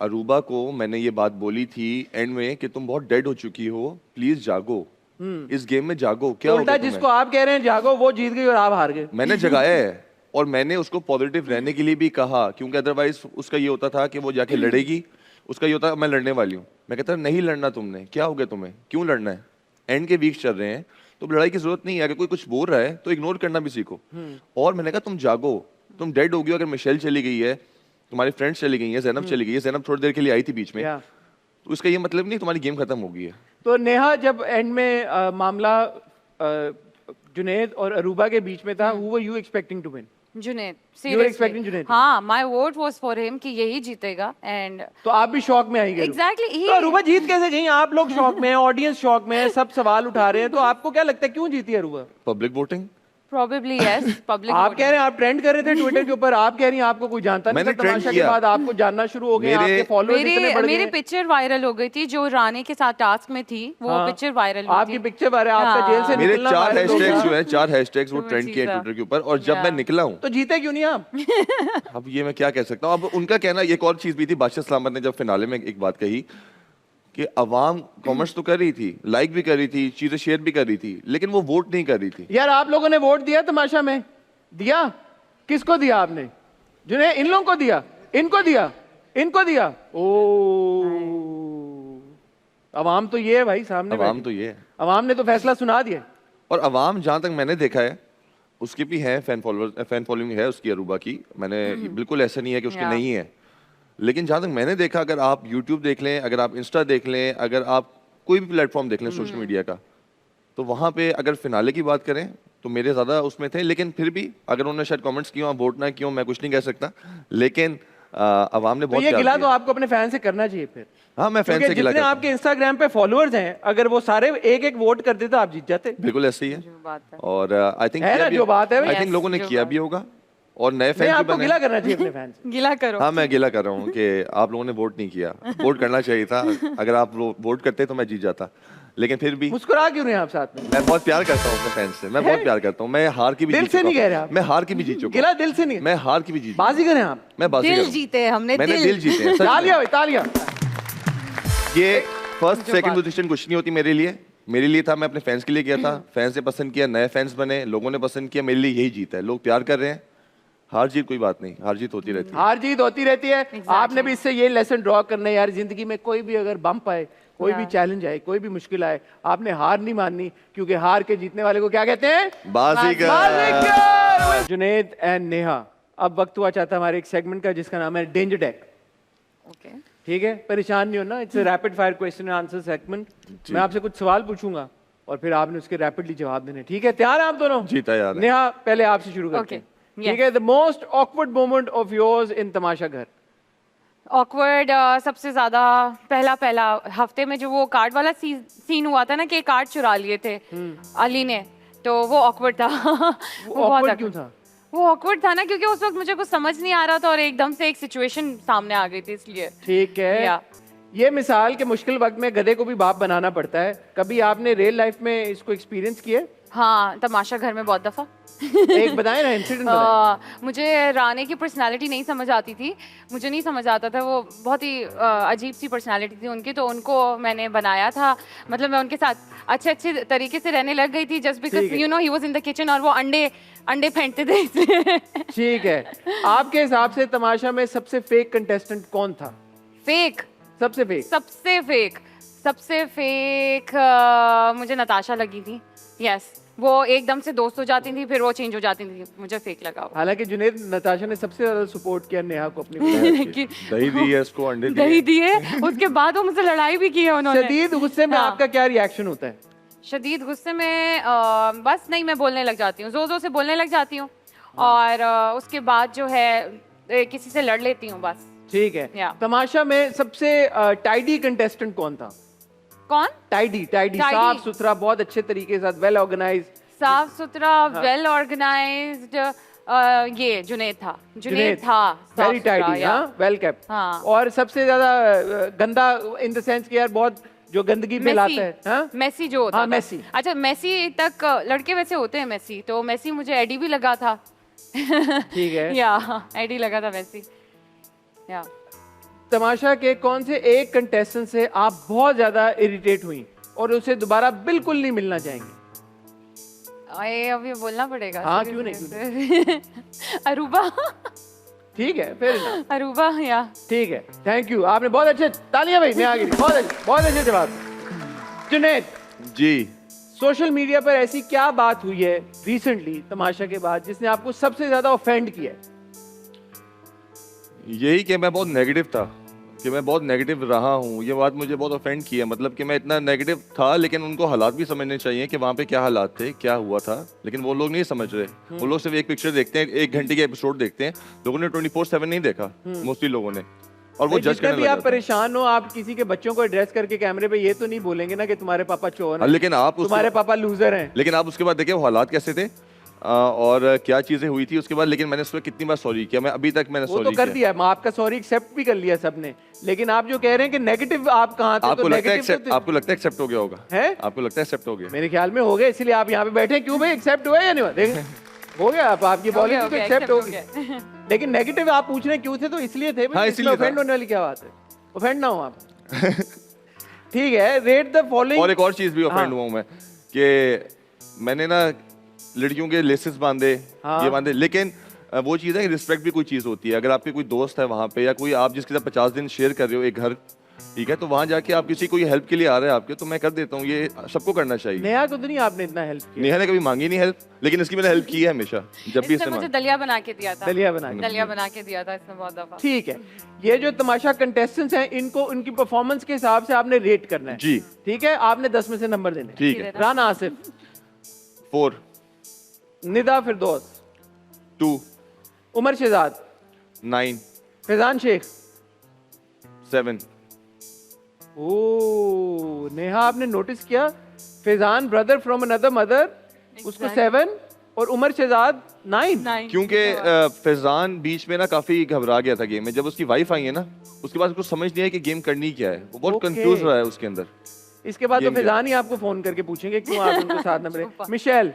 अरूबा को मैंने ये बात बोली थी एंड में कि तुम बहुत डेड हो चुकी हो, प्लीज जागो, इस गेम में जागो। क्या उल्टा जिसको आप कह रहे हैं जागो, वो जीत गई और आप हार गए। मैंने जगाया है, और मैंने उसको पॉजिटिव रहने के लिए भी कहा, क्योंकि अदरवाइज उसका ये होता था कि वो जाके लड़ेगी, उसका ये होता मैं लड़ने वाली हूँ। मैं कहता नहीं लड़ना तुमने, क्या हो गया तुम्हें, क्यों लड़ना है, एंड के वीक्स चल रहे हैं तो लड़ाई की जरूरत नहीं है। अगर कोई कुछ बोल रहा है तो इग्नोर करना भी सीखो। और मैंने कहा तुम जागो, तुम डेड हो गई हो, अगर मिशेल चली गई है, तुम्हारी फ्रेंड्स चली गई है, ज़ैनब चली गई है, ज़ैनब थोड़ी देर के लिए आई थी बीच में, तो उसका ये मतलब नहीं तुम्हारी गेम खत्म हो गई है। तो नेहा जब एंड में मामला जुनैद और अरूबा के बीच में था, who were you expecting to win? Junaid, You were expecting Junaid? हाँ, my vote was for him कि यही जीतेगा and तो आप भी शॉक में आई गए? exactly तो अरूबा जीत कैसे गई? आप लोग शॉक में हैं, ऑडियंस शॉक में है, सब सवाल उठा रहे हैं, तो आपको क्या लगता है क्यों जीती Aruba? Public voting. probably yes, public आप कह रहे हैं आप ट्रेंड कर रहे थे ट्विटर के ऊपर, आप कह रही हैं आपको कोई जानता नहीं मैंने था, तमाशा trend के किया। बाद आपको जानना शुरू हो गए, आपके फॉलोअर्स इतने बढ़ मेरी गए। पिक्चर वायरल हो गई थी जो रानी के साथ टास्क में थी, वो पिक्चर वायरल हुई आपकी थी। पिक्चर बारे आपका जेल से मेरे निकलना 4 viral हो हैशटैग्स गया। जो है, 4 हैशटैग्स वो तो ट्रेंड किए जीता। ट्विटर के ऊपर, और जब मैं निकला हूँ तो जीते क्यों नहीं आप? अब ये मैं क्या कह सकता हूँ। अब उनका कहना, एक और चीज भी थी, बादशाह सलामत ने जब फिनाले में एक बात कही कि अवाम कमेंट्स तो कर रही थी, लाइक भी कर रही थी, चीजें शेयर भी कर रही थी, लेकिन वो वोट नहीं कर रही थी। यार आप लोगों ने वोट दिया तमाशा में? दिया? किसको दिया आपने? जुनैद इन लोगों को दिया, इनको दिया, इनको दिया? ओ अवाम तो ये है भाई, सामने अवाम बैठी। तो ये है, अवाम ने तो फैसला सुना दिया। और अवाम जहां तक मैंने देखा है उसकी भी है फैन फॉलोइंग है उसकी, अरूबा की। मैंने बिल्कुल ऐसा नहीं है कि उसकी नहीं है, लेकिन जहां तक मैंने देखा, अगर आप यूट्यूब देख लें, अगर आप इंस्टा देख लें, अगर आप कोई भी प्लेटफॉर्म देख लें सोशल मीडिया का, तो वहां पे अगर फिनाले की बात करें तो मेरे ज्यादा उसमें थे, लेकिन फिर भी अगर उन्होंने शायद कमेंट्स किए, वोट ना किए, मैं कुछ नहीं कह सकता, लेकिन अवाम ने तो बहुत ये प्यार गिला तो किया। आपको अपने फैन से करना चाहिए फिर। हाँ, मैं फैन क्योंकि से गिला जितने करता हूं। आपके इंस्टाग्राम पे फॉलोअर्स हैं, अगर वो सारे एक एक वोट करते तो आप जीत जाते। बिल्कुल ऐसे ही है, बात है। और आई थिंक है ना जो बात है आई थिंक Yes, लोगों ने जो किया बात भी होगा, और नए नहीं, फैन भी आपको बने। गिला करना चाहिए अपने फैन से। गिला करो। हाँ, मैं गिला कर रहा हूँ कि आप लोगों ने वोट नहीं किया, वोट करना चाहिए था। अगर आप वोट करते तो मैं जीत जाता, लेकिन फिर भी मुस्कुरा क्यों रहे हैं आप साथ में? मैं बहुत प्यार करता हूँ अपने फैंस से, मैं बहुत प्यार करता हूँ। मैं हार की भी दिल जीत से चुका नहीं कह हूँ। रहे आप? मैं हार की भी जीत चुका हूँ, गिला दिल से नहीं, मैं हार की भी जीत, बाजी करें आप। मैं बाजी दिल जीते हमने, मैंने दिल जीते हैं, सच में। तालियां भाई, तालियां। ये फर्स्ट सेकंड पोजीशन कुछ नहीं होती मेरे लिए, मेरे लिए था, मैं अपने फैंस के लिए किया था, फैंस ने पसंद किया, नए फैंस बने, लोगों ने पसंद किया, मेरे लिए यही जीत है। लोग प्यार कर रहे हैं, हार जीत कोई बात नहीं, हार जीत होती रहती है। हार जीत होती रहती है। आपने भी इससे ये लेसन ड्रॉ करना है यार, जिंदगी में कोई भी अगर बम्प आए, कोई भी चैलेंज आए, कोई भी मुश्किल आए, आपने हार नहीं माननी, क्योंकि हार के जीतने वाले को क्या कहते हैं? बाजीगर। बाजीगर। जुनैद एंड नेहा, अब वक्त हुआ चाहता है हमारे एक सेगमेंट का जिसका नाम है डेंजर डेक। ओके, ठीक है, परेशान नहीं होना, it's rapid fire question and answer segment. मैं आपसे कुछ सवाल पूछूंगा और फिर आपने उसके रैपिडली जवाब देने। ठीक है, तैयार हैं आप दोनों? जी तैयार है। नेहा पहले आपसे शुरू करते हैं। ठीक है, the most awkward moment of yours in Tamasha Ghar. Awkward सबसे ज्यादा पहला हफ्ते में जो वो कार्ड वाला सीन हुआ था ना, कि कार्ड चुरा लिए थे अली ने, तो वो ऑकवर्ड था। वो ऑकवर्ड क्यों था? वो ऑकवर्ड था ना क्योंकि उस वक्त मुझे कुछ समझ नहीं आ रहा था और एकदम से एक सिचुएशन सामने आ गई थी, इसलिए। ठीक है, ये मिसाल के मुश्किल वक्त में गधे को भी बाप बनाना पड़ता है। कभी आपने रियल लाइफ में इसको एक्सपीरियंस किया? हाँ, तमाशा घर में बहुत दफा। एक बताएं ना, इंसिडेंट बताएं। मुझे रानी की पर्सनालिटी नहीं समझ आती थी, मुझे नहीं समझ आता था, वो बहुत ही अजीब सी पर्सनालिटी थी उनकी, तो उनको मैंने बनाया था। मतलब मैं उनके साथ अच्छे तरीके से रहने लग गई थी, just because you know he was in the kitchen, और वो अंडे फेंकते थे। ठीक है, आपके हिसाब से तमाशा में सबसे फेक कंटेस्टेंट कौन था? फेक? सबसे फेक? सबसे फेक मुझे नताशा लगी थी। यस, वो एकदम से दोस्त हो जाती थी, फिर वो चेंज हो जाती थी, मुझे फेक लगा वो। हालांकि जुनैद नताशा ने सबसे ज्यादा सपोर्ट किया नेहा को अपनी कि दही दी है इसको, अंडे दिए। दही दिए, उसके बाद वो मुझसे लड़ाई भी की है उन्होंने। शदीद गुस्से में आपका क्या रिएक्शन होता है? शदीद गुस्से में बस नहीं, मैं बोलने लग जाती हूँ, जोर से बोलने लग जाती हूँ, और उसके बाद जो है किसी से लड़ लेती हूँ बस। ठीक है, तमाशा में सबसे टाइडी कंटेस्टेंट कौन था? कौन? टाइडी, साफ सुथरा, बहुत अच्छे तरीके से, वेल ऑर्गेनाइज्ड। साफ सुथरा, वेल ऑर्गेनाइज्ड, ये जुनैद था। वेरी टाइडी, हाँ, वेल केप्ट। हाँ। और सबसे ज्यादा गंदा इन द सेंस कि यार बहुत जो गंदगी फैलाता है, हाँ? मेसी जो होता हाँ, था। मेसी। अच्छा, मेसी तक लड़के वैसे होते हैं मेसी, तो मेसी मुझे एडी भी लगा था। ठीक है, या एडी लगा था मेसी। या तमाशा के कौन से एक कंटेस्टेंट से आप बहुत ज्यादा इरिटेट हुई और उसे दोबारा बिल्कुल नहीं मिलना चाहेंगे? अब ये बोलना पड़ेगा। हाँ, क्यों नहीं। अरूबा। ठीक है फिर ना। अरूबा या। ठीक है, थैंक यू, आपने बहुत अच्छे, तालियां भाई मैं आगे, बहुत अच्छे जवाब। जुनैद जी, सोशल मीडिया पर ऐसी क्या बात हुई है रिसेंटली तमाशा के बाद जिसने आपको सबसे ज्यादा ऑफेंड किया है? यही कि मैं बहुत नेगेटिव था, कि मैं बहुत नेगेटिव रहा हूँ, ये बात मुझे बहुत ऑफेंड किया। मतलब कि मैं इतना नेगेटिव था, लेकिन उनको हालात भी समझने चाहिए कि वहाँ पे क्या हालात थे, क्या हुआ था, लेकिन वो लोग नहीं समझ रहे। वो लोग सिर्फ एक पिक्चर देखते हैं, 1 घंटे के एपिसोड देखते हैं। लोगों ने 24/7 नहीं देखा, मोस्टली लोगों ने, और वो जज जितने करने भी लग आप जाते हैं। परेशान हो, आप किसी के बच्चों को एड्रेस करके कैमरे पे ये तो नहीं बोलेंगे ना कि तुम्हारे पापा चोर हैं, लेकिन आप तुम्हारे पापा लूजर हैं। लेकिन आप उसके बाद देखिए वो हालात कैसे थे और क्या चीजें हुई थी उसके बाद। लेकिन मैंने उस पर कितनी बार सॉरी किया, मैं अभी तक मैंने वो सॉरी तो कर दिया, आपका सॉरी एक्सेप्ट भी कर लिया सबने। लेकिन आप जो कह रहे हैं कि नेगेटिव आप कहाँ थे, आपको तो लगता है नेगेटिव आपको लगता है एक्सेप्ट हो गया होगा? है, आपको लगता है एक्सेप्ट हो गया? मेरे ख्याल में हो गया, इसलिए आप यहाँ पे बैठे हैं। क्यों भाई, एक्सेप्ट हुआ या नहीं हुआ? देखें हो गया, आपकी बॉलिंग तो एक्सेप्ट हो गई। लेकिन नेगेटिव आप पूछ रहे क्यों थे, तो इसलिए थे। हाँ, इसलिए ऑफेंड होने वाली क्या बात है? ऑफेंड ना हो आप। ठीक है, रेट द फॉलोइंग। और एक और चीज भी ऑफेंड हुआ हूं मैं, कि मैंने ना लड़कियों के लेसेस बांधे, ये बांधे, लेकिन वो चीज़ है, रिस्पेक्ट भी कोई चीज़ होती है। अगर आपके कोई दोस्त है वहाँ पे, या कोई आप जिसके साथ 50 दिन शेयर कर रहे हो एक घर, ठीक है, तो वहाँ जाके आप किसी कोई हेल्प के लिए आ रहे हैं आपके, तो मैं कर देता हूँ, ये सबको करना चाहिए। नेहा को तो नहीं आपने इतना हेल्प किया? नेहा ने कभी मांगी नहीं हेल्प, लेकिन इसकी मैंने हेल्प की है हमेशा, जब भी इसने मुझे दलिया बना के दिया था। दलिया बना के दिया था इसने बहुत दफा। ठीक है, ये जो तमाशा कंटेस्टेंट्स हैं, इनको उनकी परफॉर्मेंस के हिसाब से आपने रेट करना है। जी ठीक है, आपने 10 में से नंबर देने। ठीक है। राना आसिफ 4, निदा फिरदौस 2, उमर शहजाद 9, फैजान शेख 7। ओ नेहा, आपने नोटिस किया Faizan brother from another mother, उसको 7 और उमर शहजाद 9। क्योंकि फैजान बीच में ना काफी घबरा गया था गेम में, जब उसकी वाइफ आई है ना, उसके बाद उसको समझ नहीं आया कि गेम करनी क्या है, वो बहुत कंफ्यूज रहा है उसके अंदर। इसके बाद तो फैजान ही आपको फोन करके पूछेंगे क्यों आप उनको 7 number. Michelle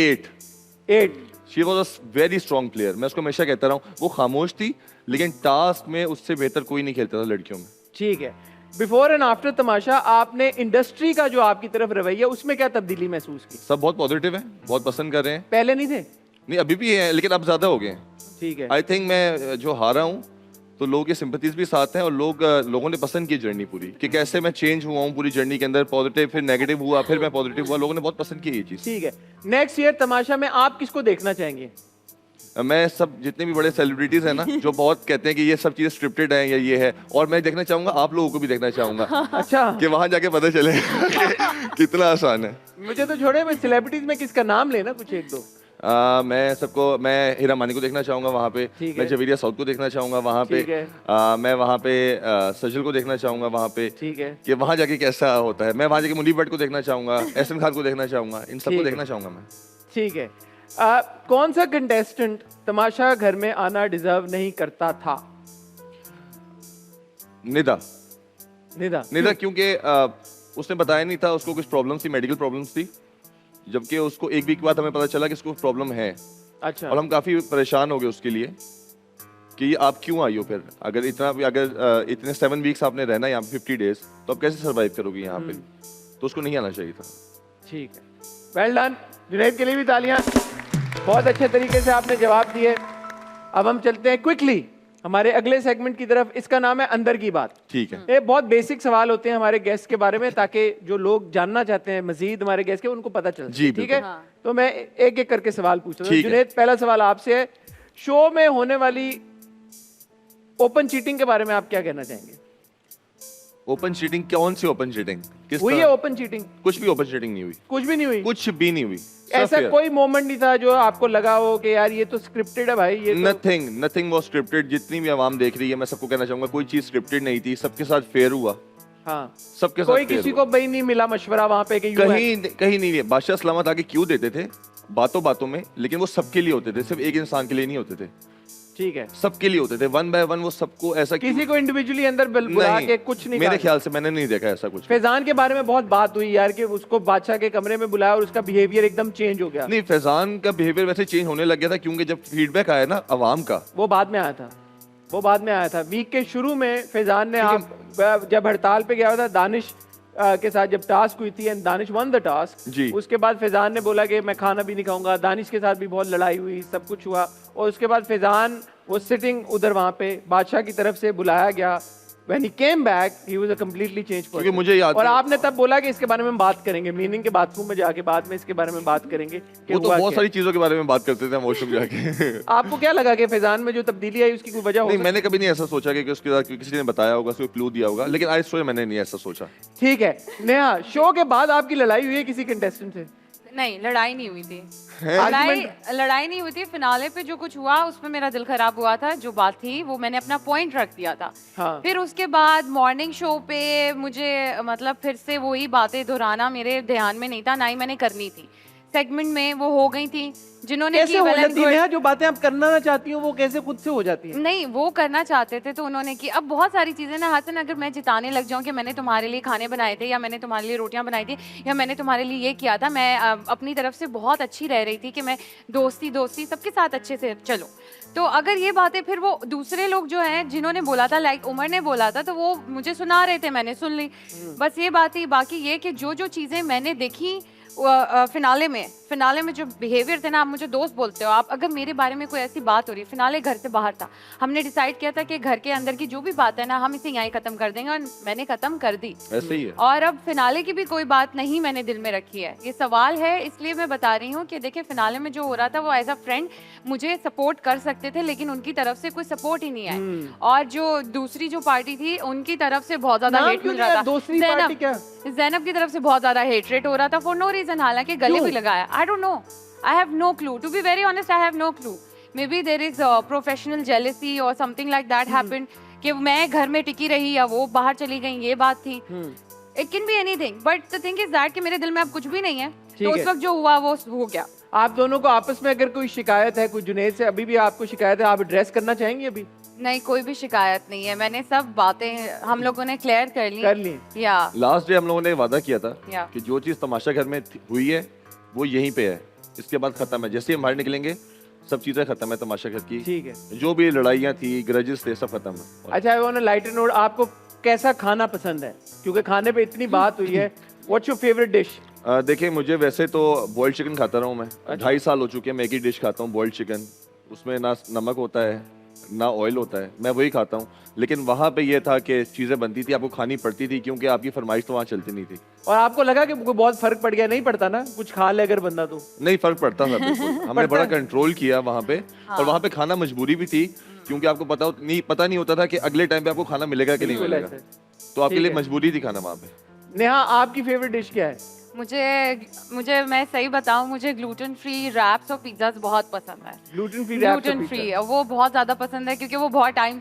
8 she was a very strong player. मैं उसको हमेशा कहता रहा हूँ, वो खामोश थी, लेकिन टास्क में उससे बेहतर कोई नहीं खेलता था लड़कियों में। ठीक है, बिफोर एंड आफ्टर तमाशा आपने इंडस्ट्री का जो आपकी तरफ रवैया, उसमें क्या तब्दीली महसूस की? सब बहुत पॉजिटिव है, बहुत पसंद कर रहे हैं। पहले नहीं थे? नहीं, अभी भी है, लेकिन अब ज्यादा हो गए हैं। ठीक है, आई थिंक मैं जो हारा हूँ तो लोगों की सिंपैथीज भी साथ हैं, और लोगों ने पसंद की जर्नी पूरी, कि कैसे मैं चेंज हुआ हूँ पूरी जर्नी के अंदर, पॉजिटिव फिर नेगेटिव हुआ, फिर मैं पॉजिटिव हुआ, लोगों ने बहुत पसंद की ये चीज़। ठीक है, नेक्स्ट ईयर तमाशा में आप किसको देखना चाहेंगे? मैं सब जितने भी बड़े सेलिब्रिटीज हैं ना, जो बहुत कहते हैं कि ये सब चीजें स्क्रिप्टेड है या ये है, और मैं देखना चाहूंगा, आप लोगों को भी देखना चाहूंगा। अच्छा, कि वहां जाके पता चले कितना आसान है। मुझे तो छोड़े, मैं सेलिब्रिटीज में किसका नाम लेना, कुछ 1-2। मैं हीरा मानी को देखना चाहूंगा वहाँ पे, मैं जवेरिया साउथ को देखना चाहूंगा वहाँ पे, मैं वहाँ पे सजल को देखना चाहूंगा वहाँ पे, ठीक है, कि वहाँ जाके कैसा होता है। मैं वहाँ जाके मुनीब भट्ट को देखना चाहूंगा, एहसन खान को देखना चाहूंगा, इन सबको देखना चाहूंगा मैं। ठीक है, कौन सा कंटेस्टेंट तमाशा घर में आना डिजर्व नहीं करता था? निदा। निदा क्योंकि उसने बताया नहीं था, उसको कुछ प्रॉब्लम्स थी, मेडिकल प्रॉब्लम्स थी, जबकि उसको 1 वीक बाद हमें पता चला कि उसको प्रॉब्लम है। अच्छा, और हम काफी परेशान हो गए उसके लिए कि आप क्यों आई हो फिर, अगर इतने 7 वीक्स आपने रहना यहाँ पे 50 डेज, तो आप कैसे सर्वाइव करोगे यहाँ पे? तो उसको नहीं आना चाहिए था। ठीक है, वेल डन। जुनैद के लिए भी तालियां, बहुत अच्छे तरीके से आपने जवाब दिए। अब हम चलते हैं क्विकली हमारे अगले सेगमेंट की तरफ, इसका नाम है अंदर की बात। ठीक है, ये बहुत बेसिक सवाल होते हैं हमारे गेस्ट के बारे में, ताकि जो लोग जानना चाहते हैं मजीद हमारे गेस्ट के, उनको पता चले। जी, ठीक है, तो मैं एक एक करके सवाल पूछ रहा हूँ। ठीक है। जुनैद, पहला सवाल आपसे है, शो में होने वाली ओपन चीटिंग के बारे में आप क्या कहना चाहेंगे? Open cheating? कौन सी ओपन चीटिंग? किस हुई है तरह? Open cheating? कुछ भी ओपन चीटिंग नहीं हुई, कुछ भी नहीं हुई? कुछ भी नहीं हुई। ऐसा कोई मोमेंट नहीं था जो आपको लगा हो कि यार ये तो स्क्रिप्टेड है भाई? ये नथिंग वाज स्क्रिप्टेड। जितनी भी आवाम देख रही है, मैं सबको कहना चाहूंगा, कोई चीज स्क्रिप्टेड नहीं थी, सबके साथ फेयर हुआ। हाँ, सबके साथ कोई किसी को भाई नहीं मिला मशवरा वहां पे कि यूं है? कहीं नहीं। बादशाह सलामत आके क्यों देते थे बातों में, लेकिन वो सबके लिए होते थे, सिर्फ एक इंसान के लिए नहीं होते थे। ठीक है, सबके लिए होते थे, 1 बाय 1। वो सबको ऐसा किसी को इंडिविजुअली अंदर बुला के कुछ नहीं? मेरे ख्याल से मैंने नहीं देखा ऐसा कुछ। फैजान के बारे में बहुत बात हुई यार, कि उसको बादशाह के कमरे में बुलाया और उसका बिहेवियर एकदम चेंज हो गया। नहीं, फैजान का बिहेवियर वैसे चेंज होने लग गया था, क्योंकि जब फीडबैक आया ना अवाम का, वो बाद में आया था। वीक के शुरू में फैजान ने, आप जब हड़ताल पे गया था, दानिश के साथ जब टास्क हुई थी and Danish won the task, जी। उसके बाद फैजान ने बोला कि मैं खाना भी नहीं खाऊंगा। दानिश के साथ भी बहुत लड़ाई हुई, सब कुछ हुआ, और उसके बाद फैजान वो सिटिंग उधर वहां पे बादशाह की तरफ से बुलाया गया। When he came back, he was a completely changed person. क्योंकि मुझे याद और है- आपने तब बोला कि इसके बारे में बात करेंगे, मीनिंग के बाथरूम में जाके बाद में इसके बारे में बात करेंगे कि वो तो हुआ बहुत क्या। सारी चीजों के बारे में बात करते थे हम वॉशरूम जाके। आपको क्या लगा कि फैजान में जो तब्दीली आई उसकी कोई वजह हो नहीं, सकती मैंने कभी नहीं ऐसा सोचा कि उसके साथ किसी ने बताया होगा, उसको क्लू दिया होगा, लेकिन आज शो में मैंने नहीं ऐसा सोचा। ठीक है। नेहा, शो के बाद आपकी लड़ाई हुई है किसी कंटेस्टेंट से? नहीं, लड़ाई नहीं हुई थी। लड़ाई नहीं हुई थी। फिनाले पे जो कुछ हुआ उसमें मेरा दिल खराब हुआ था। जो बात थी वो मैंने अपना पॉइंट रख दिया था। हाँ। फिर उसके बाद मॉर्निंग शो पे मुझे मतलब फिर से वही बातें दोहराना मेरे ध्यान में नहीं था, ना ही मैंने करनी थी। सेगमेंट में वो हो गई थी जिन्होंने कैसे की हो well and जाती good। है? जो बातें आप करना ना चाहती हो वो कैसे खुद से हो जाती है? नहीं, वो करना चाहते थे तो उन्होंने की। अब बहुत सारी चीजें ना हसन, अगर मैं जिताने लग जाऊं कि मैंने तुम्हारे लिए खाने बनाए थे या मैंने तुम्हारे लिए रोटियां बनाई थी या मैंने तुम्हारे लिए ये किया था, मैं अपनी तरफ से बहुत अच्छी रह रही थी कि मैं दोस्ती सबके साथ अच्छे से चलो। तो अगर ये बातें फिर वो दूसरे लोग जो हैं जिन्होंने बोला था, लाइक उमर ने बोला था, तो वो मुझे सुना रहे थे, मैंने सुन ली, बस ये बात ही। बाकी ये कि जो चीजें मैंने देखी फिनाले में जो बिहेवियर थे ना, आप मुझे दोस्त बोलते हो, आप अगर मेरे बारे में कोई ऐसी बात हो रही है, फिनाले घर से बाहर था, हमने डिसाइड किया था कि घर के अंदर की जो भी बात है ना हम इसे यहीं खत्म कर देंगे, और मैंने खत्म कर दी। ऐसे ही है। और अब फिनाले की भी कोई बात नहीं मैंने दिल में रखी है। ये सवाल है इसलिए मैं बता रही हूँ कि देखिए फिनाले में जो हो रहा था वो एज अ फ्रेंड मुझे सपोर्ट कर सकते थे, लेकिन उनकी तरफ से कोई सपोर्ट ही नहीं आया। और जो दूसरी जो पार्टी थी उनकी तरफ से बहुत ज्यादा नाम हेट क्यों मिल लिया? रहा था। दूसरी पार्टी क्या? ज़ैनब की तरफ से बहुत ज्यादा हेटरेट हो रहा था फॉर नो रीजन, हालांकि गले भी लगाया। I don't know, I have no clue, to be very honest, I have no clue. Maybe there is professional jealousy और समथिंग लाइक दैट हैपेंड, कि मैं घर में टिकी रही या वो बाहर चली गई, ये बात थी। It can be anything, but the thing is that कि मेरे दिल में अब कुछ भी नहीं है, तो उस वक्त जो हुआ वो हो गया। आप दोनों को आपस में अगर कोई शिकायत है, कोई जुनैद से अभी भी आपको शिकायत है, आप एड्रेस करना चाहेंगे अभी? नहीं, कोई भी शिकायत नहीं है, मैंने सब बातें हम लोगों ने क्लियर कर ली। या लास्ट डे हम लोगों ने वादा किया था या कि जो चीज तमाशा घर में हुई है वो यहीं पे है, इसके बाद खत्म है। जैसे ही हम बाहर निकलेंगे सब चीजें खत्म है तमाशा घर की। ठीक है। जो भी लड़ाइयाँ थी, ग्रजेस थे, सब खत्म है। अच्छा, आई वांट लाइटर नोट, आपको कैसा खाना पसंद है? क्योंकि खाने पे इतनी बात हुई है। What's your favourite dish? देखिए, मुझे वैसे तो बॉइल्ड चिकन खाता रहा हूँ मैं। 2.5 साल हो चुके हैं, मैं एक ही डिश खाता हूँ, बॉइल्ड चिकन। उसमें ना नमक होता है ना ऑयल होता है, मैं वही खाता हूँ। लेकिन वहाँ पे ये था कि चीज़ें बनती थी, आपको खानी पड़ती थी, क्योंकि आपकी फरमाइश तो वहाँ चलती नहीं थी। और आपको लगा कि कोई बहुत फर्क पड़ गया? नहीं पड़ता ना, कुछ खा ले अगर बंदा तो। नहीं, फर्क पड़ता था बिल्कुल। हमने बड़ा कंट्रोल किया वहाँ पे। और वहाँ पे खाना मजबूरी भी थी, क्योंकि आपको पता नहीं होता था कि अगले टाइम पे आपको खाना मिलेगा कि नहीं मिलेगा, तो आपके लिए मजबूरी थी खाना वहाँ पे। नेहा, आपकी फेवरेट डिश क्या है? मुझे मैं सही बताऊं, मुझे ग्लूटेन फ्री रैप्स और पिज्जाज बहुत पसंद है। ग्लूटेन फ्री वो बहुत ज्यादा पसंद है, क्योंकि वो बहुत टाइम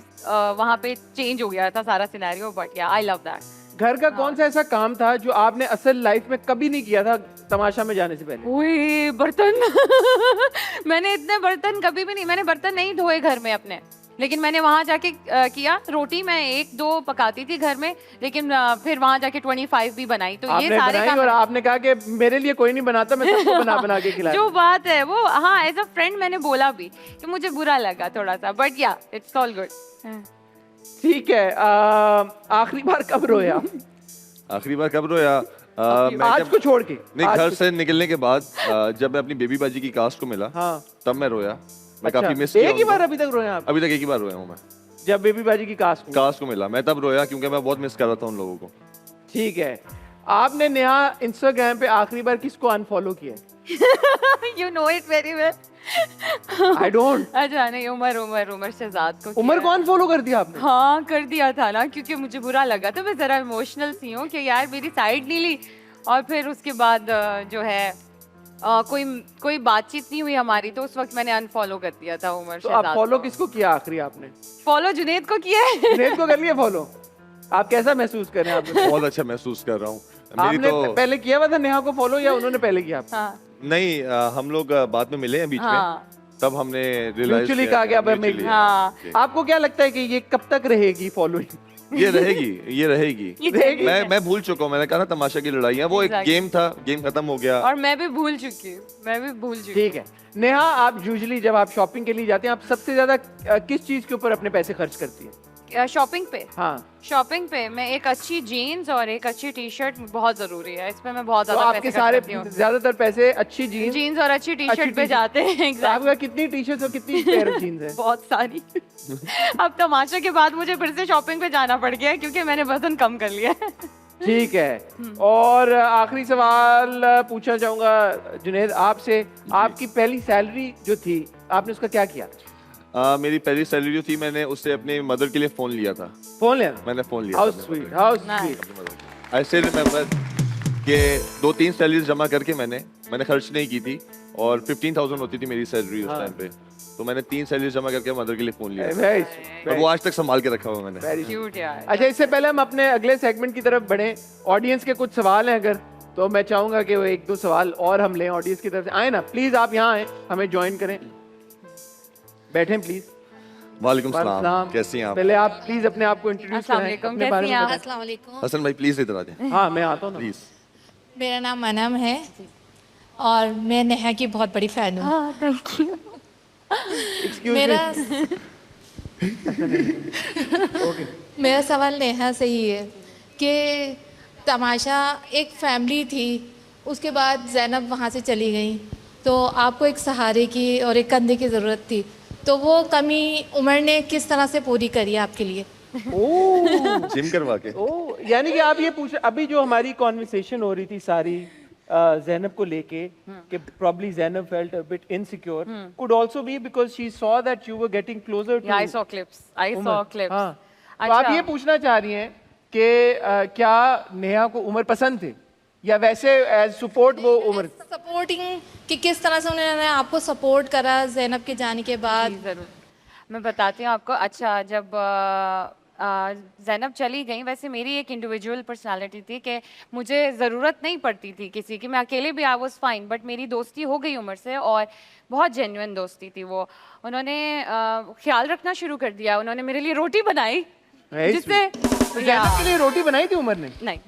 वहाँ पे चेंज हो गया था सारा सिनेरियो, बट या आई लव दैट। घर का कौन सा ऐसा काम था जो आपने असल लाइफ में कभी नहीं किया था तमाशा में जाने से पहले? ओए, बर्तन मैंने इतने बर्तन कभी भी नहीं, मैंने बर्तन नहीं धोए घर में अपने, लेकिन मैंने वहाँ जाके किया। रोटी मैं 1-2 पकाती थी घर में, लेकिन फिर वहाँ जाके 25 भी बनाई। तो ये सारे काम, और आपने कहा कि मेरे लिए कोई नहीं बनाता, मैं सबको बना के खिलाया। जो बात है वो, हाँ, एज अ फ्रेंड मैंने बोला भी कि मुझे बुरा लगा थोड़ा सा, बट या इट्स ऑल गुड। ठीक है। आखिरी बार कब रोया? आखिरी बार कब रोया? आज को छोड़ के? नहीं, घर से निकलने के बाद जब मैं अपनी बेबी बाजी की कास्ट को मिला, तब मैं रोया। मैं काफी मिस किया। एक ही बार अभी तक रोया आप? अभी तक एक ही बार रोया हूँ मैं, जब बेबी बाजी की कास्ट को मिला, मैं तब रोया, क्योंकि मैं बहुत मिस कर रहा था उन लोगों को। ठीक है। आपने नेहा इंस्टाग्राम पे आखिरी बार किसको अनफॉलो किया? You know it very well. I don't. अच्छा, नहीं, उमर शहजाद को। उमर को अनफॉलो कर दिया आपने? हाँ, कर दिया था ना, क्योंकि मुझे बुरा लगा था। मैं जरा इमोशनल सी हूँ कि यार मेरी साइड नहीं ली, और फिर उसके बाद जो है कोई बातचीत नहीं हुई हमारी, तो उस वक्त मैंने अनफॉलो कर दिया था उमर तो शहजाद। आप फॉलो किसको किया आखिरी आपने? फॉलो जुनैद को किया है। जुनैद को कर लिया फॉलो? आप कैसा महसूस कर रहे हैं? आप बहुत अच्छा महसूस कर रहा हूँ। आपने पहले किया हुआ था नेहा को फॉलो, या उन्होंने पहले किया? हाँ। नहीं, हम लोग बाद में मिले हैं बीच में, तब हमने रियलाइज किया। हाँ। आपको क्या लगता है कि ये कब तक रहेगी फॉलोइंग? ये रहेगी। मैं भूल चुका हूँ, मैंने कहा ना तमाशा की लड़ाइयाँ, वो एक गेम था, गेम खत्म हो गया, और मैं भी भूल चुकी। ठीक है। नेहा, आप यूजुअली जब आप शॉपिंग के लिए जाते हैं, आप सबसे ज्यादा किस चीज के ऊपर अपने पैसे खर्च करती हैं? शॉपिंग पे हाँ शॉपिंग पे मैं एक अच्छी जीन्स और एक अच्छी टी शर्ट बहुत जरूरी है, इस पे मैं बहुत तो ज्यादा आपके पैसे सारे खर्च करती हूँ। ज्यादातर पैसे अच्छी जीन्स जीन्स और अच्छी टी अच्छी शर्ट पे t-shirt। जाते हैं। तो एग्जैक्ट आपका कितनी टी शर्ट और कितनी पेयर ऑफ जीन्स है? बहुत सारी। अब तमाशे के बाद मुझे फिर से शॉपिंग पे जाना पड़ गया है क्योंकि मैंने वजन कम कर लिया है। ठीक है। और आखिरी सवाल पूछना चाहूंगा जुनेद आपसे, आपकी पहली सैलरी जो थी आपने उसका क्या किया? मेरी पहली सैलरी जो थी मैंने उससे अपने मदर के लिए फोन लिया था। फोन लिया? मैंने फोन लिया हाउ था अपने sweet, mother how Nice. Sweet. I still remember कि 2-3 सैलरीज जमा करके मैंने खर्च नहीं की थी और 15,000 होती थी मेरी सैलरी उस टाइम पे, तो मैंने 3 सैलरीज जमा करके मदर के लिए फोन लिया था। और वो आज तक संभाल के रखा हुआ मैंने। क्यूट यार। अच्छा, इससे पहले हम अपने अगले सेगमेंट की तरफ बढ़े, ऑडियंस के कुछ सवाल हैं अगर, तो मैं चाहूंगा कि वो 1-2 सवाल और हम लें ऑडियंस की तरफ से। आए ना प्लीज, आप यहाँ आए, हमें ज्वाइन करें, बैठें प्लीज। वालेकुम सलाम, कैसी हैं आप? पहले आप प्लीज अपने आप को इंट्रोड्यूस अस्सलाम करें, वालेकुम, अपने बारे कैसी में हैं आप? बताएं। अस्सलाम वालेकुम। हसन भाई प्लीज इधर आ जाएं हाँ मैं आता हूँ ना। प्लीज। मेरा नाम अनम है और मैं नेहा की बहुत बड़ी फैन हूँ। Thank you. एक्सक्यूज मेरा ओके। मेरा सवाल नेहा से ही है कि तमाशा एक फैमिली थी, उसके बाद जैनब वहाँ से चली गई, तो आपको एक सहारे की और एक कंधे की ज़रूरत थी, तो वो कमी उमर ने किस तरह से पूरी करी है आपके लिए? ओह जिम करवा के। ओ, यानी कि आप ये पूछ, अभी जो हमारी कॉन्वर्सेशन हो रही थी सारी ज़ैनब को लेके कि probably Zainab felt a bit insecure, could also be because she saw that you were getting closer to Yeah, I saw clips. I saw Umar. clips. हाँ। तो आप ये पूछना चाह रही हैं कि क्या नेहा को उमर पसंद थे या वैसे एज सपोर्ट वो उमर? सपोर्टिंग कि किस तरह से उन्होंने आपको सपोर्ट करा जैनब के जाने के बाद? जी, जरूर मैं बताती हूँ आपको। अच्छा, जब जैनब चली गई, वैसे मेरी एक इंडिविजुअल पर्सनालिटी थी कि मुझे ज़रूरत नहीं पड़ती थी किसी की, मैं अकेले भी आई वाज फाइन, बट मेरी दोस्ती हो गई उमर से और बहुत जेन्युइन दोस्ती थी वो। उन्होंने ख्याल रखना शुरू कर दिया, उन्होंने मेरे लिए रोटी बनाई जिससे ज़ैनब के लिए रोटी बनाई थी उमर ने? नहीं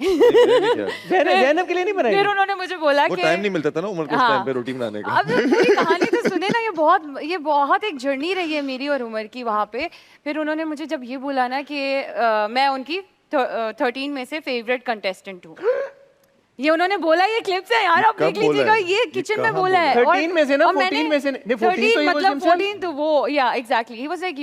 ज़ैनब के लिए नहीं बनाई? फिर उन्होंने मुझे बोला वो कि टाइम नहीं मिलता था ना उमर को उस हाँ। टाइम पे रोटी बनाने का। अब पूरी कहानी तो सुने ना, ये बहुत एक जर्नी रही है मेरी और उमर की वहाँ पे। फिर उन्होंने मुझे जब ये बोला ना कि मैं उनकी 13 में से फेवरेट कंटेस्टेंट हूँ, ये उन्होंने बोला, ये क्लिप्स है यार, आप कब देख बोला लीजिएगा, है? ये ये किचन में कहाँ बोला है। 13 में से ना, और 14 में से नहीं, 14 तो 13 he was मतलब himself। 14 तो वो, या exactly, he was like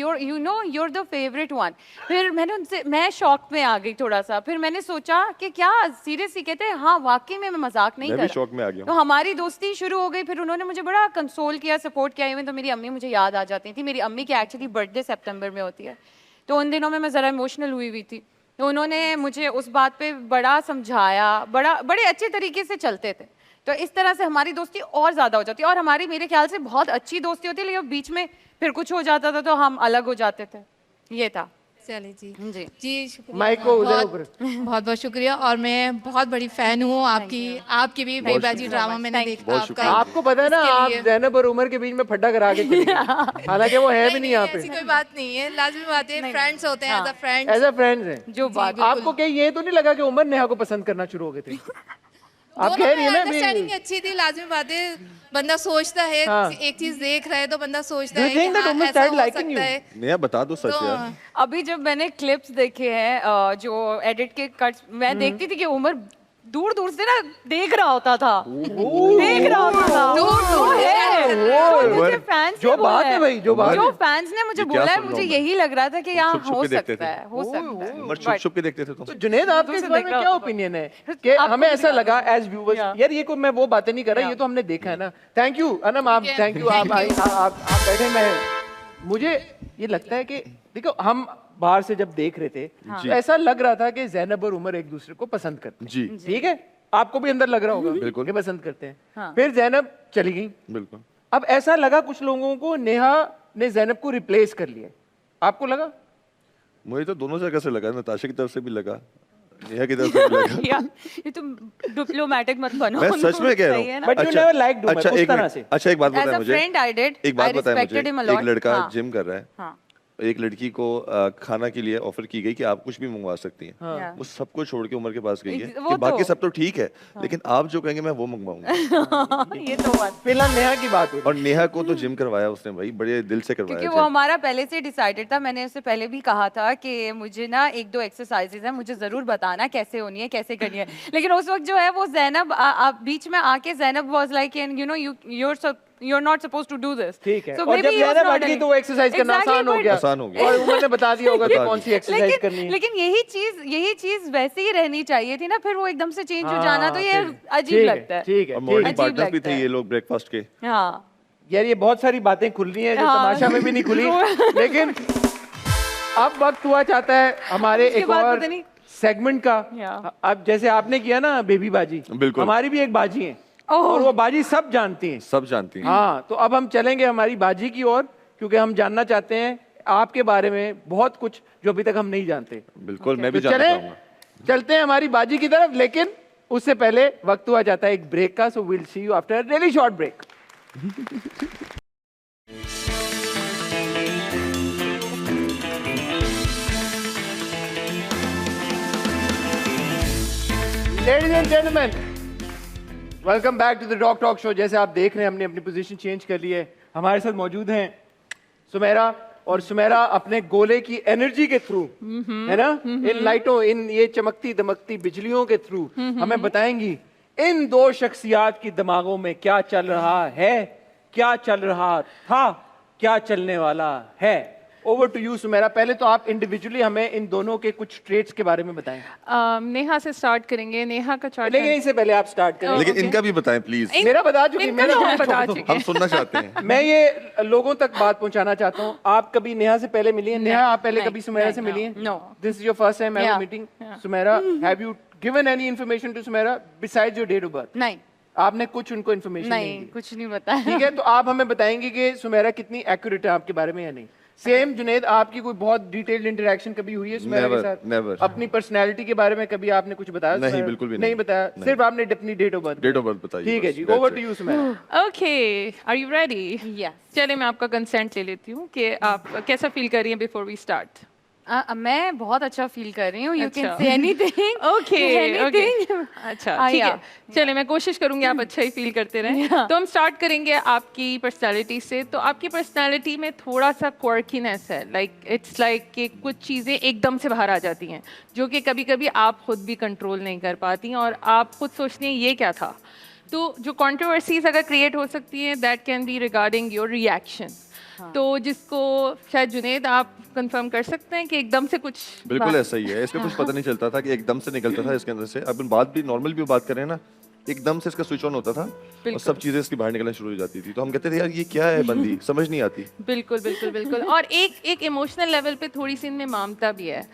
you're the favorite one। फिर मैंने उनसे, मैं शॉक में आ गई थोड़ा सा, फिर मैंने सोचा कि क्या सीरियसली कहते हैं, हाँ वाकई में मैं मजाक नहीं मैं कर भी रहा। शॉक में आ गया तो हमारी दोस्ती शुरू हो गई। फिर उन्होंने मुझे बड़ा कंसोल किया, सपोर्ट किया। इवन तो मेरी अम्मी मुझे याद आ जाती थी, मेरी अम्मी की एक्चुअली बर्थडे सितंबर में होती है, तो उन दिनों में मैं ज़रा इमोशनल हुई थी, तो उन्होंने मुझे उस बात पे बड़ा समझाया, बड़े अच्छे तरीके से चलते थे। तो इस तरह से हमारी दोस्ती और ज़्यादा हो जाती है, और हमारी मेरे ख्याल से बहुत अच्छी दोस्ती होती है, लेकिन बीच में फिर कुछ हो जाता था तो हम अलग हो जाते थे, ये था। चलिए जी जी जी, शुक्रिया। माइक को उधर बहुत ऊपर। बहुत बहुत शुक्रिया, और मैं बहुत बड़ी फैन हूँ आपकी भी बेबाजी ड्रामा मैंने देखा बहुत आपका। आपको पता है ना, इसके आप लिए- ज़ैनब और उमर के बीच में फड्डा करा के चली गई। हालांकि वो है भी नहीं यहाँ ऐसी पे, कोई बात नहीं है, लाजमी बात है, फ्रेंड्स होते हैं, as a friend. As a friends हैं। जो बात आपको कहीं ये तो नहीं लगा कि उमर नेहा को पसंद करना शुरू हो गए थे? आप कह रही है ना अंडरस्टैंडिंग अच्छी थी, लाजमी बात है, बंदा सोचता है, हाँ। एक चीज देख रहा है तो बंदा सोचता Do you है कि think that हाँ, Umar ऐसा started हो liking सकता you? है। नेहा बता दो सच तो यार। अभी जब मैंने क्लिप्स देखे हैं, जो एडिट के कट्स, मैं देखती थी कि उमर दूर दूर से ना देख रहा होता था, देख रहा होता था। वो है, वो मुझे फैंस जो बात है भाई, जो बात जो है। फैंस ने मुझे ये क्या बोला है, सुन रहा मुझे हूं मैं? यही लग रहा था कि यहाँ छुप छुप हो के देखते सकता थे। है, हो सकता है। उमर छुप छुप के देखते थे तो तुम। जुनेद, आपके इस से बारे देख में रहा क्या होता था। ओपिनियन है फिर कि आपको हमें भी ऐसा लगा। लगा एज व्यूअर्स, यार ये कोई मैं वो बातें नहीं कर रहा, ये तो हमने देखा है ना। थैंक यू अनम, आप थैंक यू, आप बैठे। मैं, मुझे ये लगता है कि देखो, हम बाहर से जब देख रहे थे तो ऐसा लग रहा था कि ज़ैनब और उमर एक दूसरे को पसंद करते हैं। जी ठीक है, आपको भी अंदर लग रहा होगा बिल्कुल कि पसंद करते हैं। हाँ। फिर ज़ैनब चली गई, बिल्कुल। अब ऐसा लगा कुछ लोगों को नेहा ने ज़ैनब को रिप्लेस कर लिया, आपको लगा? मुझे तो दोनों जगह से लगा, नताशा की तरफ से भी लगा, नेहा की तरफ से भी लगा। यार, ये तुम डिप्लोमेटिक मत बनो। मैं सच में कह रहा सही है हूँ। ना? But you never liked Umar, उस एक तरह मिनट, से। अच्छा एक बात As बताएं a मुझे, friend I did. एक बात I बताएं respected मुझे, him a lot. एक लड़का हाँ। जिम कर रहा है, हाँ। एक लड़की को खाना के लिए ऑफर की गई कि आप कुछ भी मंगवा सकती हैं। हाँ। वो सबको छोड़ के उमर के पास गई है वो कि बाकी तो- सब तो ठीक है, लेकिन आप जो कहेंगे मैं वो मंगवाऊंगा। ये तो बात, फिलहाल नेहा की बात हो और नेहा को तो जिम करवाया उसने भाई, बड़े दिल से करवाया। क्योंकि वो हमारा पहले से डिसाइडेड था। मैंने उससे पहले भी कहा था कि मुझे ना 1-2 एक्सरसाइजेज है, मुझे जरूर बताना कैसे होनी है, कैसे करनी है। लेकिन उस वक्त जो है वो जैनब बीच में आके Zainab was like and you know you're not supposed to do this. ठीक है। So और maybe जब he was ज़ैनब not हट गई any- तो वो एक्सरसाइज करना Exactly, आसान हो but- गया। आसान हो गया। और उमर ने बता दिया होगा कि कौन सी एक्सरसाइज करनी है। लेकिन यही चीज वैसे ही रहनी चाहिए थी ना, फिर वो एकदम से चेंज हो जाना तो ये ठीक अजीब है, लगता है। ठीक है, और ठीक मॉर्निंग है। अजीब पार्टनर्स भी लगता थे है। ये लोग ब्रेकफास्ट के। हाँ यार ये बहुत सारी बातें खुल रही हैं जो हाँ। तमाशा में भी नहीं खुली। लेकिन अब वक्त हुआ चाहता है हमारे उसके एक बाद और पता नहीं- सेगमेंट का। Yeah. अब जैसे आपने किया ना बेबी बाजी, बिल्कुल। हमारी भी एक बाजी है और वो बाजी सब जानती हैं। सब जानती हैं। हाँ, तो अब हम चलेंगे हमारी बाजी की ओर, क्योंकि हम जानना चाहते हैं आपके बारे में बहुत कुछ जो अभी तक हम नहीं जानते। बिल्कुल, मैं भी तो जानना चलें, चाहूंगा। चलते हैं हमारी बाजी की तरफ, लेकिन उससे पहले वक्त हुआ जाता है एक ब्रेक का। So will see you after a really short break. Ladies and gentleman, welcome back to the dog talk show. जैसे आप देख रहे हैं हमने अपनी पोजीशन चेंज कर ली है। हमारे साथ मौजूद हैं सुमेरा, और सुमेरा अपने गोले की एनर्जी के थ्रू, है ना, इन लाइटों, इन ये चमकती दमकती बिजलियों के थ्रू हमें बताएंगी इन दो शख्सियात की दिमागों में क्या चल रहा है, क्या चल रहा था, क्या चलने वाला है। Over to you Sumera. पहले तो आप इंडिविजुअली हमें इन दोनों के कुछ ट्रेट्स के बारे में बताएं। नेहा से स्टार्ट करेंगे। नेहा का चार्ट लेकिन इससे पहले आप स्टार्ट करें। लेकिन इनका भी बताएं प्लीज, मेरा बता चुकी, इनका मेरा तो हम बता चुके हम सुनना चाहते हैं। मैं ये लोगों तक बात पहुंचाना चाहता हूँ। आप कभी नेहा से पहले मिली हैं? नेहा, आप पहले नहीं, कभी सुमेरा से नहीं, मिली हैं? no. This is your first time ever Yeah. Meeting Sumera. Have you given any information to Sumera besides your date of birth? नहीं आपने कुछ उनको इंफॉर्मेशन नहीं दी? कुछ नहीं बताया। ठीक है, तो आप हमें बताएंगे कि सुमेरा कितनी एक्यूरेट है आपके बारे में या नहीं। सेम जुनेद, आपकी कोई बहुत डिटेल्ड इंटरेक्शन कभी हुई है सुमेरा के Never, साथ? never. अपनी पर्सनालिटी के बारे में कभी आपने कुछ बताया? नहीं, सुमेरा? बिल्कुल भी नहीं नहीं। बताया, नहीं। सिर्फ आपने अपनी date of birth. Date of birth बताइए। ठीक है बस, जी, that's over it. To you Sumera. Okay, are you ready? Yes. चलिए मैं आपका कंसेंट ले लेती हूँ कि आप कैसा फील कर रही हैं बिफोर वी स्टार्ट। मैं बहुत अच्छा फील कर रही हूँ। यू कैन अच्छा। Say anything. Okay anything. अच्छा ठीक है, चलिए मैं कोशिश करूंगी आप अच्छा ही फील करते रहें। तो हम स्टार्ट करेंगे आपकी पर्सनालिटी से। तो आपकी पर्सनालिटी में थोड़ा सा क्वर्कीनेस है, लाइक इट्स लाइक कि कुछ चीज़ें एकदम से बाहर आ जाती हैं जो कि कभी कभी आप खुद भी कंट्रोल नहीं कर पाती हैं और आप खुद सोचती हैं ये क्या था। तो जो कंट्रोवर्सीज अगर क्रिएट हो सकती हैं, that can be regarding your reaction. तो जिसको शायद जुनेद आप कंफर्म कर सकते हैं कि एकदम से कुछ बिल्कुल ऐसा ही है। इसका कुछ पता नहीं चलता था कि एकदम से निकलता था इसके अंदर से। अब बात भी नॉर्मल भी बात करें ना, एकदम से इसका स्विच ऑन होता था और सब चीजें इसकी बाहर निकलना शुरू हो जाती थी। तो हम कहते थे यार ये क्या है, बंदी समझ नहीं आती। बिल्कुल बिल्कुल बिल्कुल। और एक इमोशनल लेवल पे थोड़ी सी इनमें ममता भी है।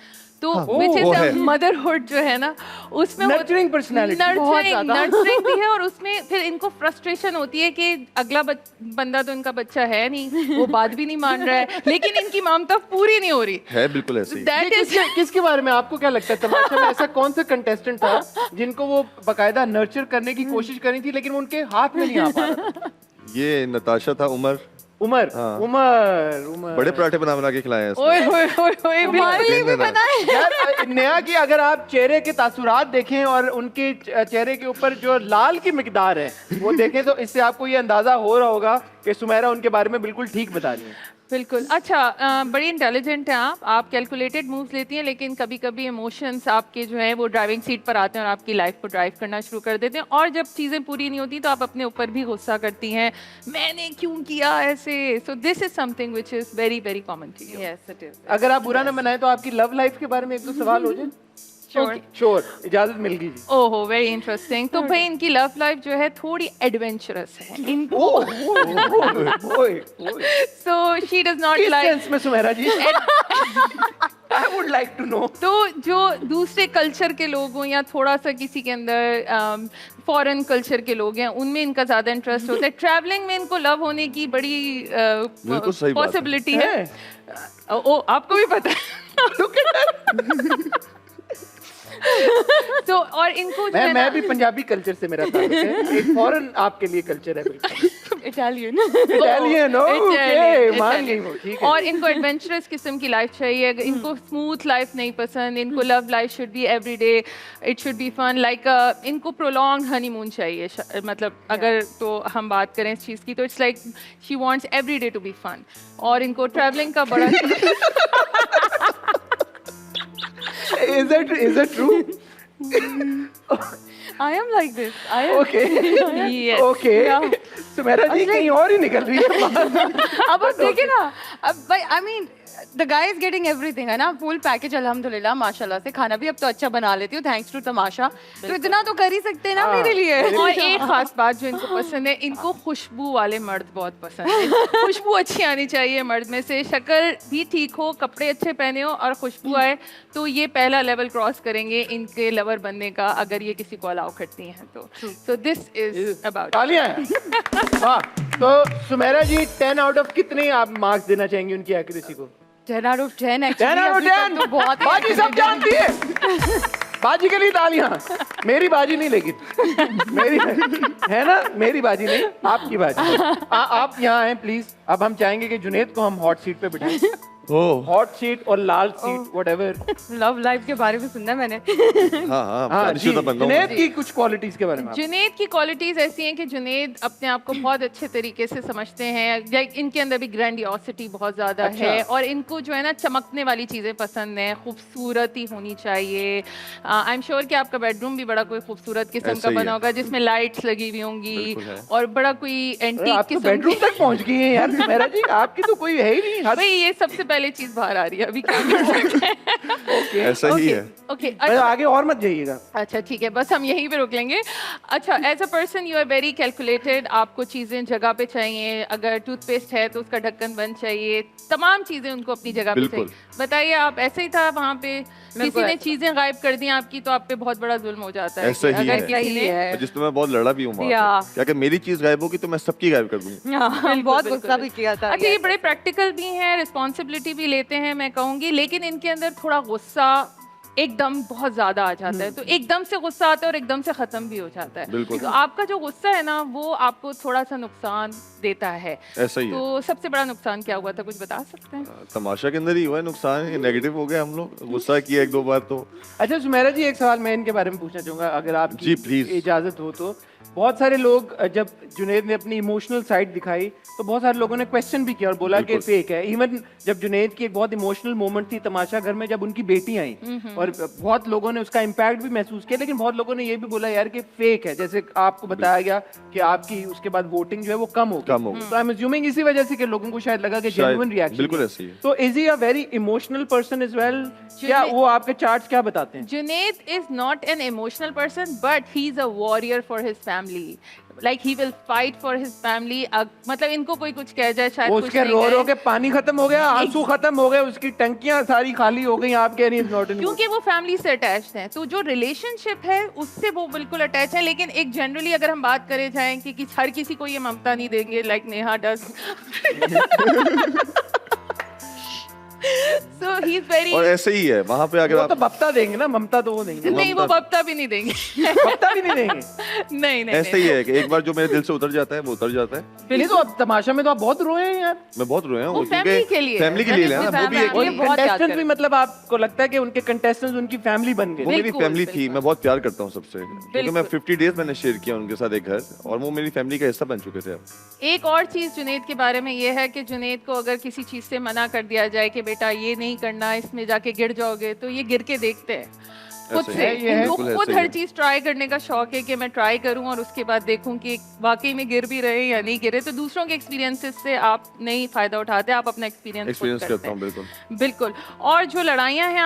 तो हाँ, विच वो है। इज मदरहुड जो है ना, उसमें Nurturing personality। बहुत ज्यादा। नर्चरिंग भी है और उसमें फिर इनको फ्रस्ट्रेशन होती है कि अगला बंदा तो इनका बच्चा है नहीं, वो बात भी नहीं मान रहा है, लेकिन इनकी ममता पूरी नहीं हो रही। है बिल्कुल ऐसे ही। दैट इज किसके बारे में आपको क्या लगता है? तमाशा में ऐसा कौन सा कंटेस्टेंट था जिनको वो बकायदा नर्चर करने की कोशिश करी थी लेकिन उनके हाथ में नहीं आ पा रहा था? ये नताशा था, उमर। उमर, हाँ। उमर बड़े पराठे बना के खिलाए हैं इसने। ओए ओए ओए ओए बिल्कुल भी पता है। यार नेहा की अगर आप चेहरे के तासुरात देखें और उनके चेहरे के ऊपर जो लाल की मिकदार है वो देखें तो इससे आपको ये अंदाजा हो रहा होगा कि सुमेरा उनके बारे में बिल्कुल ठीक बता रही है। बिल्कुल। अच्छा, बड़ी इंटेलिजेंट हैं आप कैलकुलेटेड मूव्स लेती हैं, लेकिन कभी कभी इमोशंस आपके जो है वो ड्राइविंग सीट पर आते हैं और आपकी लाइफ को ड्राइव करना शुरू कर देते हैं। और जब चीज़ें पूरी नहीं होती तो आप अपने ऊपर भी गुस्सा करती हैं, मैंने क्यों किया ऐसे। So this is something which is very very common to you. Yes it is. अगर आप बुरा न बनाए तो आपकी लव लाइफ के बारे में एक दो सवाल हो जाए। श्योर श्योर, इजाजत मिल गई जी। ओहो, वेरी इंटरेस्टिंग। तो भाई इनकी लव लाइफ जो है थोड़ी एडवेंचरस है। So she does not kiss like, sense में Sumera ji? I would like to know. तो जो दूसरे कल्चर के लोग हों या थोड़ा सा किसी के अंदर फॉरेन कल्चर के लोग हैं, उनमें इनका ज़्यादा इंटरेस्ट होता है। ट्रैवलिंग में इनको लव होने की बड़ी बिल्कुल सही बात है। पॉसिबिलिटी है। ओ आपको भी पता है। तो और इनको जो है मैं ना- भी पंजाबी कल्चर से मेरा ताल्लुक है, एक फॉरेन आपके लिए कल्चर है बिल्कुल। इटालियन इटालियन, ओके, मान गई वो, ठीक है। और इनको एडवेंचरस किस्म की लाइफ चाहिए, इनको स्मूथ लाइफ नहीं पसंद, इनको love life should be everyday, it should be fun, like इनको प्रोलॉन्ग हनीमून चाहिए, मतलब अगर तो हम बात करें इस चीज़ की तो it's like she wants every day to be fun. और इनको ट्रैवलिंग का बड़ा Is that true? I am like this. I am. Okay. Yes. Okay. Sumera जी कहीं और ही निकल रही है बात। अब आप देखिए ना, अब भाई I mean the guy is getting everything है ना, फुल पैकेज अल्हम्दुलिल्लाह माशाल्लाह से। खाना भी अब तो अच्छा बना लेती हूँ थैंक्स टू तमाशा, तो इतना तो कर ही सकते हैं ना मेरे लिए। और एक खास बात जो इनको पसंद है, इनको खुशबू वाले मर्द बहुत पसंद है। खुशबू अच्छी आनी चाहिए मर्द में से, शक्ल भी ठीक हो, कपड़े अच्छे पहने हो और खुशबू आए, तो ये पहला लेवल क्रॉस करेंगे इनके लवर बनने का, अगर ये किसी को अलाउ करती हैं तो। सो दिस इज अबाउट। तालियां हैं। हाँ, तो सुमेरा जी 10 आउट ऑफ कितने आप मार्क्स देना चाहेंगी उनकी एक्यूरेसी को? 10 out of 10 10 out of 10 तो बहुत बाजी सब जानती है। बाजी के लिए तालियां। मेरी बाजी नहीं, लेकिन मेरी है ना, मेरी बाजी नहीं, आपकी बाजी। आप यहाँ हैं प्लीज। अब हम चाहेंगे कि जुनेद को हम हॉट सीट पे बिठाएं। हॉट सीट और लाल सीट व्हाटएवर। लव लाइफ के बारे में सुना मैंने। हाँ, जुनेद की कुछ क्वालिटीज के बारे में। जुनेद की क्वालिटीज ऐसी हैं कि जुनेद अपने आप को बहुत अच्छे तरीके से समझते हैं, लाइक इनके अंदर भी ग्रैंडियोसिटी बहुत ज्यादा है, और इनको जो है ना चमकने वाली चीजें पसंद हैं, खूबसूरती होनी चाहिए। आई एम श्योर कि आपका बेडरूम भी बड़ा कोई खूबसूरत किस्म का बना होगा, जिसमें लाइट्स लगी हुई होंगी और बड़ा कोई एंटीक किस्म। बेडरूम तक पहुंच गई है यार सुमेरा जी, आपकी तो कोई है ही नहीं। भाई ये सबसे पहले चीज बाहर आ रही है, अभी क्या कर सकते हैं। ऐसा ही है। ओके, आगे और मत जाइएगा। अच्छा ठीक है, बस हम यहीं पे रोक लेंगे। अच्छा, as a person you are very calculated, आपको चीजें जगह पे चाहिए, अगर टूथपेस्ट है तो उसका ढक्कन बंद चाहिए, तमाम चीजें उनको अपनी जगह पे चाहिए। बताइए, आप ऐसे ही था वहाँ पे? किसी ने चीजें गायब कर दी आपकी तो आप पे बहुत बड़ा जुल्म हो जाता है। ऐसा ही अगर है। किसी ने जिसमें मैं बहुत लड़ा भी हूँ, क्या कि मेरी चीज गायब होगी तो मैं सबकी गायब कर दूंगी। बहुत गुस्सा भी किया था। अच्छा, ये बड़े प्रैक्टिकल भी हैं, रिस्पॉन्सिबिलिटी भी लेते हैं मैं कहूँगी, लेकिन इनके अंदर थोड़ा गुस्सा एकदम बहुत ज्यादा आ जाता है, तो एकदम से गुस्सा आता है और एकदम से खत्म भी हो जाता है। तो आपका जो गुस्सा है ना, वो आपको थोड़ा सा नुकसान देता है। ऐसा ही है। तो सबसे बड़ा नुकसान क्या हुआ था, कुछ बता सकते हैं? तमाशा के अंदर ही हुआ है नुकसान, नेगेटिव हो गया, हम लोग गुस्सा किया 1-2 बार तो। अच्छा सुमेरा जी, एक सवाल मैं इनके बारे में पूछना चाहूंगा, अगर आपकी जी प्लीज इजाजत हो तो। बहुत सारे लोग, जब जुनेद ने अपनी इमोशनल साइड दिखाई तो बहुत सारे लोगों ने क्वेश्चन भी किया और बोला कि फेक है। इवन जब जुनेद की एक बहुत इमोशनल मोमेंट थी तमाशा घर में, जब उनकी बेटी आई, और बहुत लोगों ने उसका इम्पैक्ट भी महसूस किया, लेकिन बहुत लोगों ने ये भी बोला यार कि फेक है। जैसे आपको बताया गया कि आपकी उसके बाद वोटिंग जो है वो कम हो गई, तो आई एम अज्यूमिंग इसी वजह से कि लोगों को शायद लगा कि जेन्युइन रिएक्शन। बिल्कुल ऐसे ही है। तो is he a very emotional person as well? क्या वो आपके चार्ट्स क्या बताते हैं? Junaid is not an emotional person, but he is a warrior for his family. Like he will fight for his family. मतलब इनको कोई कुछ कह जाए, शायद उसके रो के पानी खत्म हो गया, आंसू खत्म हो गए, उसकी टंकियां सारी खाली हो गई, आप कह रही हैं नॉट इन। क्योंकि वो फैमिली से अटैच्ड हैं, तो जो रिलेशनशिप है उससे वो बिल्कुल अटैच है। लेकिन एक जनरली अगर हम बात करें जाएं कि हर किसी को ये ममता नहीं देंगे, like Neha does. So he's very... और ऐसे ही है वहाँ पे, अगर वो तो बप्ता देंगे ना, ममता तो वो देंगे। नहीं, वो बप्ता भी नहीं देंगे। बप्ता भी नहीं देंगे। नहीं ऐसे ही है कि एक बार जो मेरे दिल से उतर जाता है वो उतर जाता है। ये तो अब तमाशा में तो आप बहुत रोए हैं यार। मैं बहुत रोया हूँ, फैमिली के लिए ना, वो भी एक कंटेस्टेंट भी, मतलब आपको लगता है कि उनके कंटेस्टेंट्स उनकी फैमिली बन गए? वो मेरी फैमिली थी, मैं बहुत प्यार करता हूँ सबसे, क्योंकि मैं 50 डेज मैंने शेयर किया उनके साथ एक घर, और वो मेरी फैमिली का हिस्सा बन चुके थे। एक और चीज जुनेद के बारे में ये है कि जुनेद को अगर किसी चीज से मना कर दिया जाए कि बेटा ये नहीं करना, इसमें जाके गिर जाओगे, तो ये गिर के देखते हैं खुद से। इनको खुद हर चीज ट्राई करने का शौक है कि मैं ट्राई करूं और उसके बाद देखूं कि वाकई में गिर भी रहे या नहीं गिरे। तो दूसरों के एक्सपीरियंसेस से आप नहीं फायदा उठाते, आप अपना एक्सपीरियंस करते हैं। बिल्कुल। और जो लड़ाइयाँ हैं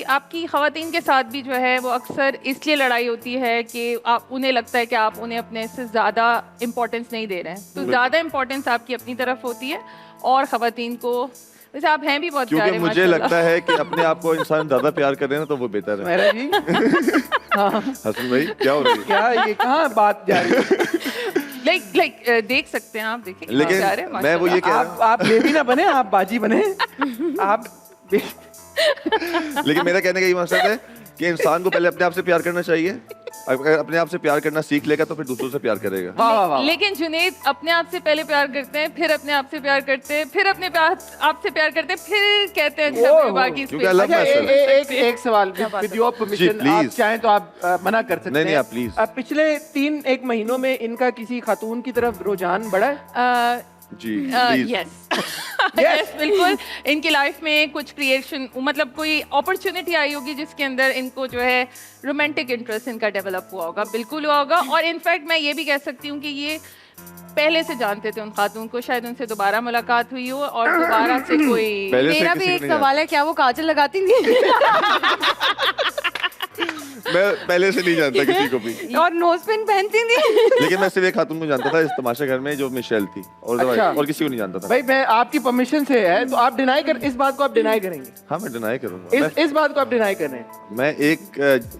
आपकी खवातीन के साथ भी जो है, वो अक्सर इसलिए लड़ाई होती है कि आप उन्हें लगता है कि आप उन्हें अपने से ज्यादा इंपॉर्टेंस नहीं दे रहे हैं, तो ज्यादा इंपॉर्टेंस आपकी अपनी तरफ होती है। और खवातीन को वैसे आप हैं भी बहुत प्यारे, क्योंकि मुझे लगता है कि अपने आप को इंसान ज्यादा प्यार करे ना तो वो बेहतर है। मेरा जी हसन भाई क्या हो रही है? क्या ये कहाँ बात जा रही है? लाइक देख सकते हैं आप, देखिए लेकिन मैं वो ये कह रहा हूँ, आप बेबी ना बने, आप बाजी बने। आप लेकिन मेरा कहने का ये मकसद है कि इंसान को पहले अपने आप से प्यार करना चाहिए, अगर अपने आप से प्यार करना सीख लेगा तो फिर दूसरों से प्यार करेगा। वाह वाह वाह। लेकिन जुनैद अपने आप से पहले प्यार करते हैं, फिर अपने आप से प्यार करते हैं, फिर अपने आप से प्यार करते हैं, फिर कहते हैं अच्छा, ओह, बाकी क्योंकि I love अच्छा, myself। एक सवाल विद योर परमिशन, please। आप चाहें तो आप मना कर सकते हैं। नहीं, आप please। अब पिछले 3-1 महीनों में इनका किसी खातून की तरफ रुझान बढ़ा है? जी प्लीज। यस बिल्कुल। इनकी लाइफ में कुछ क्रिएशन, मतलब कोई अपॉर्चुनिटी आई होगी जिसके अंदर इनको जो है रोमांटिक इंटरेस्ट इनका डेवलप हुआ होगा, बिल्कुल हुआ होगा। और इनफैक्ट मैं ये भी कह सकती हूँ कि ये पहले से जानते थे उन खातून को, शायद उनसे दोबारा मुलाकात हुई हो और दोबारा से कोई। पहले से मेरा किसी भी को एक नहीं सवाल है, क्या वो काजल लगाती थी? मैं पहले से नहीं जानता किसी को भी, और नोज पिन पहनती थी? लेकिन मैं सिर्फ एक खातून को जानता था इस तमाशा घर में, जो मिशेल थी, और अच्छा। और किसी को नहीं जानता था। भाई मैं आपकी परमिशन से है तो आप डिनाई कर, इस बात को आप डिनाई करेंगे? हाँ मैं डिनाई करूंगा। इस बात को आप डिनाई कर रहे हैं? मैं एक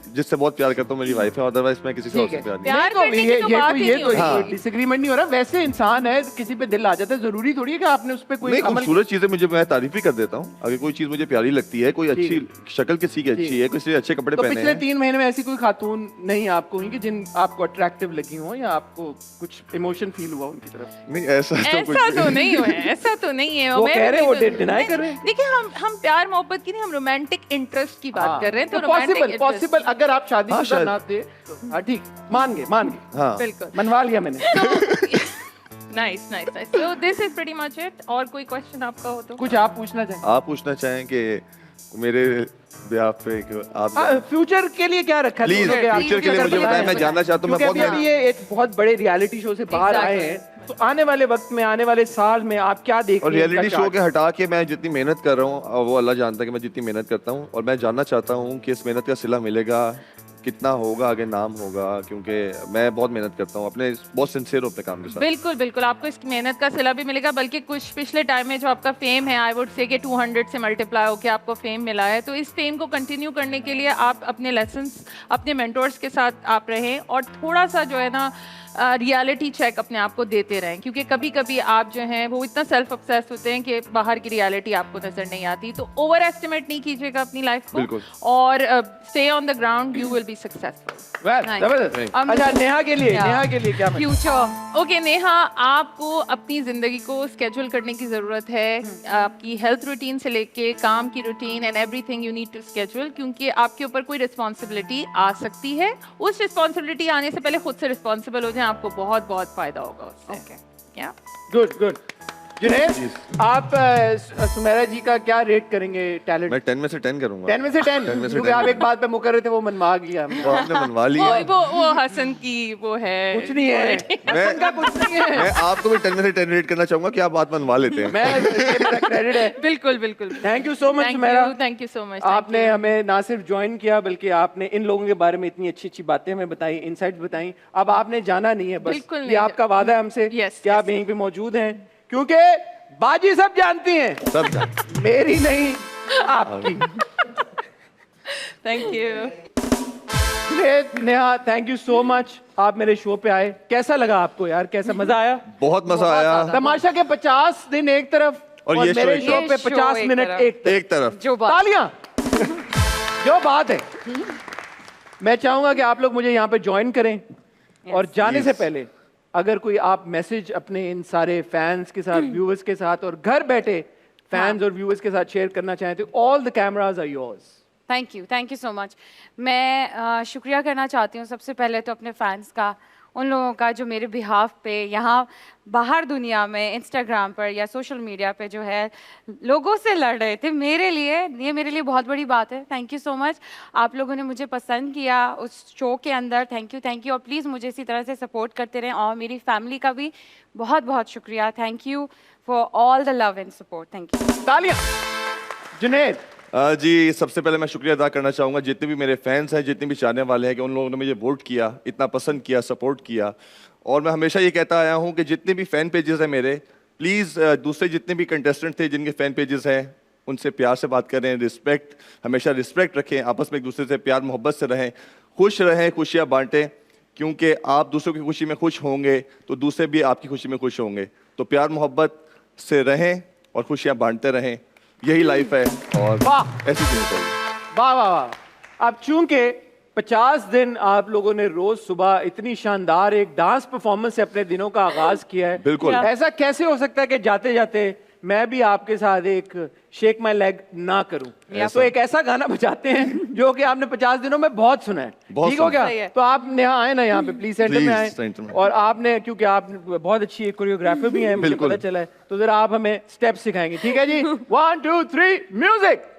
जिससे बहुत प्यार करता हूँ मेरी वाइफ है, अदरवाइज मैं किसी से और ठीक से है। प्यार नहीं। प्यार नहीं, तो करने की तो बात ही ये नहीं तो होती। कोई डिसएग्रीमेंट नहीं हो रहा। वैसे इंसान है, किसी पे दिल आ जाता है, जरूरी थोड़ी है कि आपने उस पे कोई नहीं, अमल। खूबसूरत चीजें मुझे, मैं तारीफ ही कर देता हूँ। अगर कोई चीज मुझे प्यारी लगती है, कोई अच्छी शक्ल किसी की अच्छी है, किसी ने अच्छे कपड़े तो पहने पिछले हैं। 3 महीने में ऐसी कोई खातून नहीं आपको हुई कि जिन आपको अट्रैक्टिव लगी हो या आपको कुछ इमोशन फील हुआ उनकी तरफ? नहीं ऐसा तो कुछ ऐसा तो नहीं हुआ है, ऐसा तो नहीं है। वो मैं कह रहे हैं, भी वो तो- डिनाई कर रहे हैं। देखिए हम प्यार मोहब्बत की नहीं, हम रोमांटिक इंटरेस्ट की बात कर रहे हैं। तो पॉसिबल अगर आप शादीशुदा शायद। ना थे तो हाँ ठीक, मान गए हाँ बिल्कुल। मनवा लिया मैंने। Nice nice nice. So this is pretty much it. और कोई क्वेश्चन आपका हो तो? कुछ आप पूछना चाहें? आप पूछना चाहें कि मेरे ब्याह पे आप फ्यूचर के लिए क्या रखा है प्लीज दोनों के? आप फ्यूचर के लिए मुझे बताएं, मैं जानना चाहता हूँ। मैं क्योंकि बहुत अभी ये एक बहुत बड़े रियलिटी शो से बाहर आए Exactly। हैं, तो आने वाले वक्त में, आने वाले साल में आप क्या देख और रहे हैं? रियलिटी इनका शो के चार्ट? हटा के मैं जितनी मेहनत कर रहा हूँ वो अल्लाह जानता है कि मैं जितनी मेहनत करता हूँ, और मैं जानना चाहता हूँ कि इस मेहनत का सिला मिलेगा, कितना होगा, आगे नाम होगा, क्योंकि मैं बहुत मेहनत करता हूँ, अपने बहुत सिंसियर हूँ अपने काम के साथ। बिल्कुल बिल्कुल, आपको इस मेहनत का सिला भी मिलेगा। बल्कि कुछ पिछले टाइम में जो आपका फेम है, आई वुड से कि 200 से मल्टीप्लाई होकर आपको फेम मिला है। तो इस फेम को कंटिन्यू करने के लिए आप अपने लेसन्स अपने मेंटोर्स के साथ आप रहें, और थोड़ा सा जो है ना रियलिटी चेक अपने आप को देते रहें। क्योंकि कभी कभी आप जो हैं वो इतना सेल्फ ऑब्सेस्ड होते हैं कि बाहर की रियलिटी आपको नजर नहीं आती। तो ओवर एस्टिमेट नहीं कीजिएगा अपनी लाइफ को, और stay on the ground, you will be successful. Well, जबरदस्त। अच्छा नेहा के लिए क्या फ्यूचर। ओके नेहा, आपको अपनी ज़िंदगी को स्केड्यूल करने की ज़रूरत है। आपकी हेल्थ रूटीन से लेके काम की routine and everything you need to schedule, क्योंकि आपके ऊपर कोई रिस्पॉन्सिबिलिटी आ सकती है। उस रिस्पॉन्सिबिलिटी आने से पहले खुद से रिस्पॉन्सिबल हो जाए, आपको बहुत बहुत फ़ायदा होगा उससे। क्या गुड जुनैद, आप सुमेरा जी का क्या रेट करेंगे टैलेंट? मैं 10 में से 10 करूंगा। 10 में से 10? 10 में से क्योंकि 10। आप एक बात पे मुकर रहे थे, वो मनवा गया हमने। वो आपने मनवा लिया। वो हसन की वो है, कुछ नहीं है, हसन का कुछ नहीं है। मैं आपको भी 10 में से 10 रेट करना चाहूंगा कि आप बात मनवा लेते हैं। मेरा क्रेडिट है। बिल्कुल बिल्कुल। Thank you so much Sumera, thank you so much. आपने हमें ना सिर्फ ज्वाइन किया बल्कि आपने इन लोगों के बारे में इतनी अच्छी अच्छी बातें हमें बताई, इनसाइट्स बताई। अब आपने जाना नहीं है, बस बिल्कुल ये नहीं। आपका वादा है हमसे Yes, कि आप यहीं पे मौजूद हैं, क्योंकि बाजी सब जानती हैं, सब जानते। मेरी नहीं आपकी। Thank you. Neha, thank you so much, आप मेरे शो पे आए। कैसा लगा आपको यार? कैसा मजा आया? बहुत मजा आया। तमाशा के 50 दिन एक तरफ और ये शो मेरे एक शो तरफ। पे ये शो 50 एक मिनट तरफ। एक तरफ। जो बात तालियां। जो बात है, मैं चाहूंगा कि आप लोग मुझे यहाँ पे ज्वाइन करें, और जाने से पहले अगर कोई आप मैसेज अपने इन सारे फैंस के साथ, व्यूअर्स के साथ, और घर बैठे फैंस और व्यूअर्स के साथ शेयर करना चाहें तो all the cameras are yours. Thank you so much. मैं शुक्रिया करना चाहती हूँ सबसे पहले तो अपने फैंस का, उन लोगों का जो मेरे बिहाफ पे यहाँ बाहर दुनिया में इंस्टाग्राम पर या सोशल मीडिया पे जो है लोगों से लड़ रहे थे मेरे लिए। ये मेरे लिए बहुत बड़ी बात है। Thank you so much. आप लोगों ने मुझे पसंद किया उस शो के अंदर। Thank you. और प्लीज़ मुझे इसी तरह से सपोर्ट करते रहें, और मेरी फैमिली का भी बहुत बहुत शुक्रिया। Thank you for all the love and support. Thank you. तालियां। जुनैद, जी सबसे पहले मैं शुक्रिया अदा करना चाहूँगा जितने भी मेरे फैंस हैं, जितने भी चाहने वाले हैं, कि उन लोगों ने मुझे वोट किया, इतना पसंद किया, सपोर्ट किया। और मैं हमेशा ये कहता आया हूँ कि जितने भी फ़ैन पेजेस हैं मेरे, प्लीज़ दूसरे जितने भी कंटेस्टेंट थे जिनके फ़ैन पेजेस हैं, उनसे प्यार से बात करें, रिस्पेक्ट, हमेशा रिस्पेक्ट रखें, आपस में एक दूसरे से प्यार मोहब्बत से रहें, खुश रहें, खुशियाँ बांटें, क्योंकि आप दूसरों की खुशी में खुश होंगे तो दूसरे भी आपकी खुशी में खुश होंगे। तो प्यार मोहब्बत से रहें और खुशियाँ बांटते रहें, यही लाइफ है, और वाह, ऐसी चीज़ें चाहिए। वाह वाह वाह। अब चूंकि 50 दिन आप लोगों ने रोज सुबह इतनी शानदार एक डांस परफॉर्मेंस से अपने दिनों का आगाज किया है। बिल्कुल। ऐसा कैसे हो सकता है कि जाते जाते मैं भी आपके साथ एक शेक माई लेग ना करूं? तो एक ऐसा गाना बजाते हैं जो कि आपने 50 दिनों में बहुत सुना है, ठीक हो गया? तो आप यहाँ आए ना, यहाँ पे प्लीज सेंटर में आए, और आपने, क्योंकि आप बहुत अच्छी कोरियोग्राफर भी हैं, मुझे पता चला है, तो जरा आप हमें स्टेप सिखाएंगे, ठीक है जी? 1 2 3 music.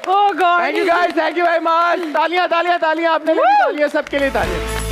Oh God! Thank you guys, thank you very much. तालियां तालियां तालियां, आपने तालियां, सबके लिए तालियां।